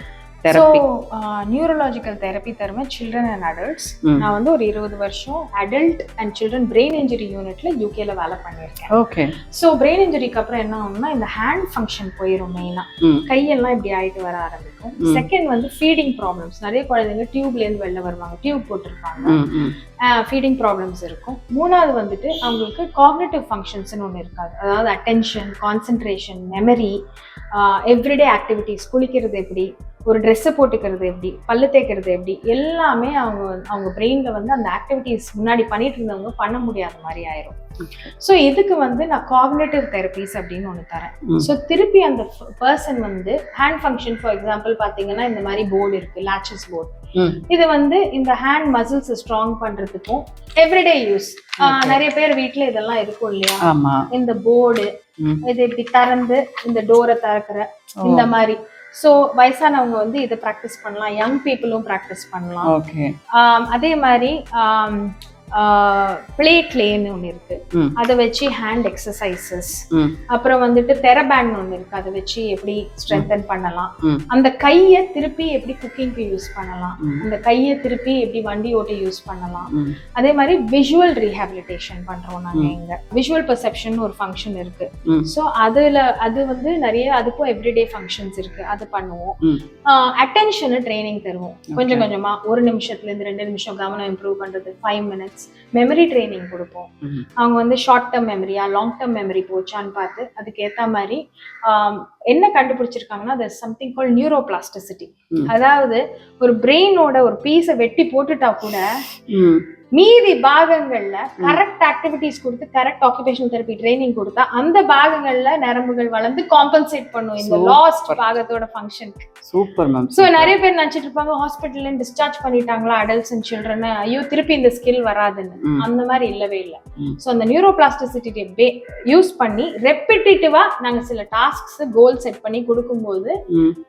நியூரலாஜிக்கல் தெரப்பி தருவேன் சில்ட்ரன் அண்ட் அடல்ட்ஸ். நான் வந்து ஒரு 20 வருஷம் adult and children brain injury யூனிட்ல யூகேல வேலை பண்ணியிருக்கேன். ஓகே. ஸோ பிரெயின் இன்ஜுரிக்கு அப்புறம் என்ன ஆகும்னா, இந்த ஹேண்ட் ஃபங்க்ஷன் போயிடும். மெயினா கையெல்லாம் இப்படி ஆயிட்டு வர ஆரம்பிக்கும். செகண்ட் வந்து ஃபீடிங் ப்ராப்ளம்ஸ். நிறைய குழந்தைங்க டியூப்ல இருந்து வெளில வருவாங்க, டியூப் போட்டிருப்பாங்க, ஃபீடிங் ப்ராப்ளம்ஸ் இருக்கும். மூணாவது வந்துட்டு அவங்களுக்கு காக்னிட்டிவ் ஃபங்க்ஷன்ஸ்னு ஒன்று இருக்காது. அதாவது attention, concentration, memory, everyday activities, குளிக்கிறது எப்படி, ஒரு ட்ரெஸ்ஸை போட்டுக்கிறது எப்படி, பல்லு தேய்க்கிறது எப்படி, எல்லாமே அவங்க பிரெயின்ல வந்து அந்த ஆக்டிவிட்டிஸ் முன்னாடி பண்ணிட்டு இருந்தவங்க பண்ண முடியாத மாதிரி ஆயிரும். ஸோ இதுக்கு வந்து நான் காக்னிட்டிவ் தெரப்பிஸ் அப்படின்னு ஒன்று தரேன். ஸோ திருப்பி அந்த பர்சன் வந்து ஹேண்ட் ஃபங்க்ஷன், ஃபார் எக்ஸாம்பிள் பார்த்தீங்கன்னா இந்த மாதிரி போர்டு இருக்கு, லேச்சஸ் போர்டு. இது வந்து இந்த ஹேண்ட் மசில்ஸ் ஸ்ட்ராங் பண்றதுக்கும் எவ்ரிடே யூஸ். நிறைய பேர் வீட்டுல இதெல்லாம் இருக்கும் இல்லையா, இந்த போர்டு இது இப்படி திறந்து இந்த டோரை திறக்கிற இந்த மாதிரி. ஸோ வயசானவங்க வந்து இதை ப்ராக்டிஸ் பண்ணலாம், யங் பீப்புளும் ப்ராக்டிஸ் பண்ணலாம். அதே மாதிரி பிளேட் லேன்னு ஒன்று இருக்கு, ம். அதை வச்சு ஹேண்ட் எக்ஸசைசஸ். ம். அப்புறம் வந்துட்டு தெரபேண்ட் ஒன்று இருக்கு, அதை வச்சு எப்படி ஸ்ட்ரென்தன் பண்ணலாம், ம். அந்த கையை திருப்பி எப்படி குக்கிங்க்கு யூஸ் பண்ணலாம், ம். அந்த கையை திருப்பி எப்படி வண்டி ஓட்ட யூஸ் பண்ணலாம். ம். அதே மாதிரி விஷுவல் ரீஹாபிலிட்டேஷன் பண்றோம் நாங்க. இங்க விஷுவல் பெர்செப்ஷன் ஒரு ஃபங்க்ஷன் இருக்கு. ம். ஸோ அது வந்து நிறைய அதுக்கும் எவ்ரிடே ஃபங்க்ஷன்ஸ் இருக்கு, அது பண்ணுவோம். ம். அட்டென்ஷனு ட்ரைனிங் தருவோம் கொஞ்சம் கொஞ்சமா, 1 நிமிஷத்துல இருந்து 2 நிமிஷம் கவனம் இம்ப்ரூவ் பண்றது, 5 minutes மெமரி ட்ரைனிங் கொடுப்போம். ம். அவங்க வந்து ஷார்ட் டேர்ம் மெமரியா லாங் டேர்ம் மெமரி போச்சான்னு பார்த்து அதுக்கு ஏத்த மாதிரி என்ன கண்டுபிடிச்சிருக்காங்கன்னா there's something called neuroplasticity. ம். அதாவது ஒரு பிரெயினோட ஒரு பீஸை வெட்டி போட்டுட்டா கூட ம். மீதி பாகங்கள்ல கரெக்ட் ஆக்டிவிட்டிஸ் கொடுத்து கரெக்ட் ஆக்குபேஷனல் தெரப்பி ட்ரைனிங் கொடுத்தா அந்த பாகங்கள்ல நரம்புகள் வளர்ந்து காம்பன்சேட் பண்ணும் இந்த லாஸ்ட் பாகத்தோட ஃபங்க்ஷனுக்கு. Super ma'am. ஸோ நிறைய பேர் நினைச்சிட்டு இருப்பாங்க ஹாஸ்பிட்டல்ல டிஸ்சார்ஜ் பண்ணிட்டாங்களா அடல்ட்ஸ் அண்ட் சில்ட்ரன், ஐயோ திருப்பி இந்த ஸ்கில் வராதுன்னு. அந்த மாதிரி இல்லவே இல்லை. ஸோ அந்த நியூரோபிளாஸ்டிசிட்டி யூஸ் பண்ணி ரெப்பிட்டேட்டிவா நாங்க சில டாஸ்க்ஸ் கோல் செட் பண்ணி கொடுக்கும்போது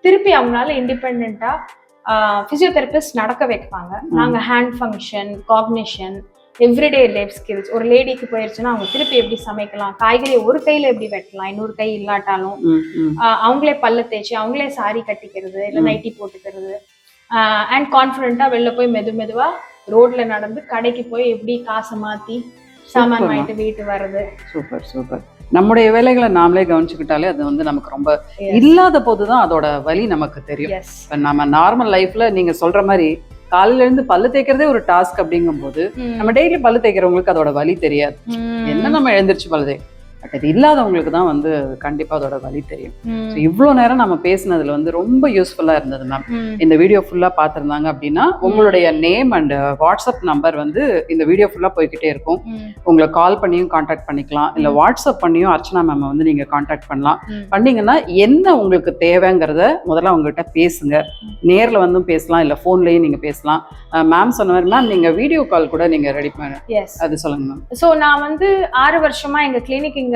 திருப்பி அவங்களால இண்டிபெண்டா பிசியோதெரபிஸ்ட் நடக்க வைப்பாங்க. நாங்க hand function, cognition, everyday life skills. ஒரு லேடிக்கு போயிருச்சுன்னா அவங்க திருப்பி எப்படி சமைக்கலாம், காய்கறி ஒரு கையில எப்படி வெட்டலாம், இன்னொரு கை இல்லாட்டாலும் அவங்களே பல்ல தேய்ச்சி அவங்களே சாரி கட்டிக்கிறது இல்லை நைட்டி போட்டுக்கிறது, அண்ட் கான்ஃபிடென்ட்டா வெளில போய் மெதுவா ரோட்ல நடந்து கடைக்கு போய் எப்படி காசை மாத்தி சாமான் வாங்கிட்டு வீட்டு வர்றது. Super super. நம்முடைய வேலைகளை நாமளே கவனிச்சுக்கிட்டாலே அது வந்து நமக்கு ரொம்ப இல்லாத போதுதான் அதோட வலி நமக்கு தெரியும். இப்ப நம்ம நார்மல் லைஃப்ல நீங்க சொல்ற மாதிரி காலையில இருந்து பல்லு தேய்க்கிறதே ஒரு டாஸ்க் அப்படிங்கும் போது நம்ம டெய்லி பல்லு தேய்க்கிறவங்களுக்கு அதோட வலி தெரியாது. என்ன நம்ம எழுந்திரிச்சு பல்லு தேய், பட் இது இல்லாதவங்களுக்கு தான் வந்து கண்டிப்பா அதோட வலி தெரியும். இவ்வளவு நேரம் நம்ம பேசினதுல வந்து ரொம்ப யூஸ்ஃபுல்லா இருந்தது மேம். இந்த வீடியோ ஃபுல்லா பாத்திருந்தாங்க அப்படின்னா உங்களுடைய நேம் அண்ட் வாட்ஸ்அப் நம்பர் வந்து இந்த வீடியோ ஃபுல்லா போய்கிட்டே இருக்கும். உங்களை கால் பண்ணியும் கான்டாக்ட் பண்ணிக்கலாம், இல்ல வாட்ஸ்அப் பண்ணியும் அர்ச்சனா மேம் வந்து நீங்க கான்டாக்ட் பண்ணலாம். பண்ணீங்கன்னா என்ன உங்களுக்கு தேவைங்கிறத முதல்ல உங்ககிட்ட பேசுங்க. நேர்ல வந்தும் பேசலாம், இல்ல போன்லயும் நீங்க பேசலாம். மேம் சொன்ன மாதிரி மேம் நீங்க வீடியோ கால் கூட நீங்க ரெடி பண்ண, அது சொல்லுங்க மேம். ஸோ நான் வந்து 6 வருஷமா எங்க கிளினிக் இங்க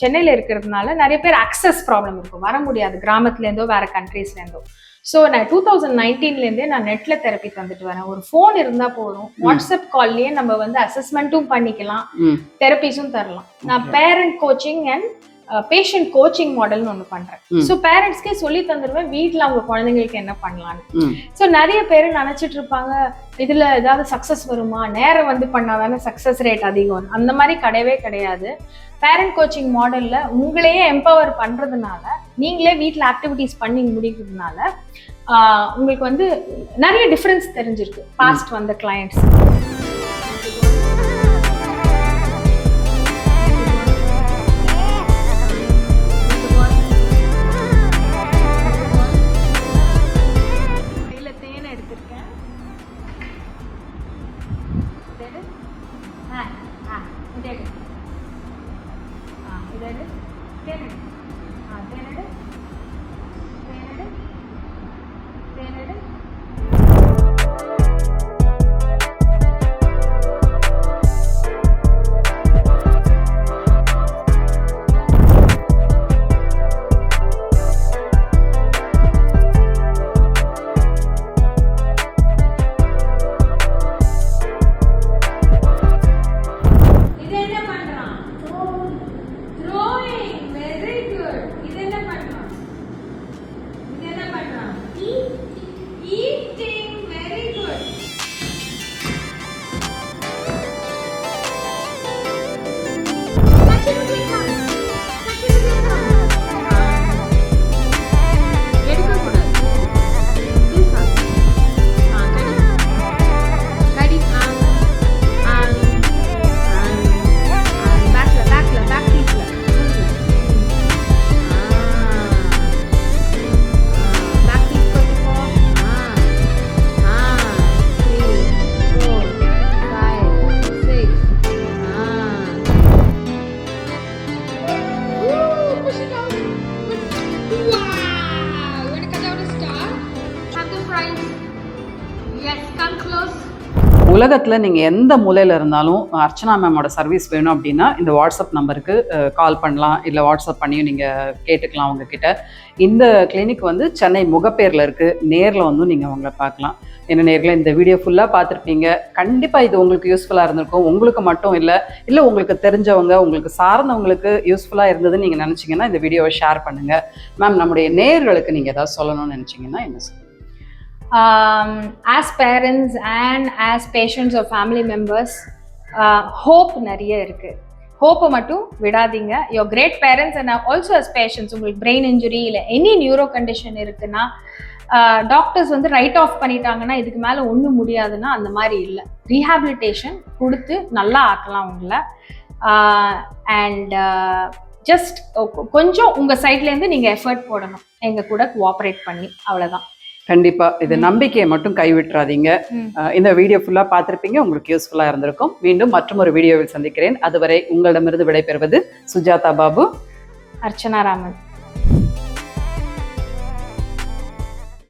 சென்னையில இருக்கிறதுனால நிறைய பேர் அக்சஸ் ப்ராப்ளம் இருக்கும், வர முடியாது கிராமத்துல இருந்தோ வேற கண்ட்ரீஸ்ல இருந்தோ. ஸோ நான் 2019 நான் நெட்ல தெரப்பி தந்துட்டு வரேன். ஒரு ஃபோன் இருந்தா போதும், வாட்ஸ்அப் கால்லயே நம்ம வந்து அசஸ்மெண்ட்டும் பண்ணிக்கலாம், தெரப்பிஸும் தரலாம். நான் parent coaching and patient coaching மாடல்னு ஒன்று பண்றேன். ஸோ பேரண்ட்ஸ்க்கே சொல்லி தந்துடுவேன் வீட்டில் அவங்க குழந்தைங்களுக்கு என்ன பண்ணலான்னு. ஸோ நிறைய பேர் நினைச்சிட்டு இருப்பாங்க இதுல ஏதாவது சக்சஸ் வருமா, நேரம் வந்து பண்ணாதானே சக்சஸ் ரேட் அதிகம். அந்த மாதிரி கிடையவே கிடையாது. பேரண்ட் கோச்சிங் மாடல்ல உங்களையே எம்பவர் பண்றதுனால, நீங்களே வீட்டில் ஆக்டிவிட்டிஸ் பண்ணி முடிக்கிறதுனால உங்களுக்கு வந்து நிறைய டிஃபரன்ஸ் தெரிஞ்சிருக்கு பாஸ்ட் வந்த கிளையண்ட்ஸ். Yes, come close. உலகத்தில் நீங்கள் எந்த மூலையில் இருந்தாலும் அர்ச்சனா மேமோட சர்வீஸ் வேணும் அப்படின்னா இந்த வாட்ஸ்அப் நம்பருக்கு கால் பண்ணலாம், இல்லை வாட்ஸ்அப் பண்ணியும் நீங்கள் கேட்டுக்கலாம் அவங்கக்கிட்ட. இந்த கிளினிக் வந்து சென்னை முகப்பேரில் இருக்குது. நேரில் வந்து நீங்கள் அவங்கள பார்க்கலாம். என்ன நேரில் இந்த வீடியோ ஃபுல்லாக பார்த்துருப்பீங்க. கண்டிப்பாக இது உங்களுக்கு யூஸ்ஃபுல்லாக இருந்திருக்கும். உங்களுக்கு மட்டும் இல்லை உங்களுக்கு தெரிஞ்சவங்க, உங்களுக்கு சார்ந்தவங்களுக்கு யூஸ்ஃபுல்லாக இருந்ததுன்னு நீங்கள் நினச்சிங்கன்னா இந்த வீடியோவை ஷேர் பண்ணுங்கள். மேம், நம்முடைய நேயர்களுக்கு நீங்கள் ஏதாவது சொல்லணும்னு நினச்சிங்கன்னா என்ன சொல்லுங்கள்? As parents and as patients or family members, hope நிறைய இருக்கு. ஹோப்பை மட்டும் விடாதீங்க. Your great parents and also as patients. உங்களுக்கு பிரெயின் இன்ஜுரி இல்லை எனி நியூரோ கண்டிஷன் இருக்குன்னா டாக்டர்ஸ் வந்து ரைட் ஆஃப் பண்ணிட்டாங்கன்னா இதுக்கு மேலே ஒன்றும் முடியாதுன்னா அந்த மாதிரி இல்லை. ரீஹாபிலிட்டேஷன் கொடுத்து நல்லா ஆக்கலாம் உங்களை. அண்ட் ஜஸ்ட் கொஞ்சம் உங்கள் சைட்லேருந்து நீங்கள் எஃபர்ட் போடணும், எங்கள் கூட கோஆப்ரேட் பண்ணி, அவ்வளோதான். கண்டிப்பா இது நம்பிக்கையை மட்டும் கைவிட்டுறாதீங்க. இந்த வீடியோ ஃபுல்லா பார்த்திருப்பீங்க, உங்களுக்கு யூஸ்ஃபுல்லா இருந்திருக்கும். மீண்டும் மற்றொரு வீடியோவில் சந்திக்கிறேன். அதுவரை உங்களிடமிருந்து விடைபெறுவது சுஜாதா பாபு, அர்ச்சனா ராமன்.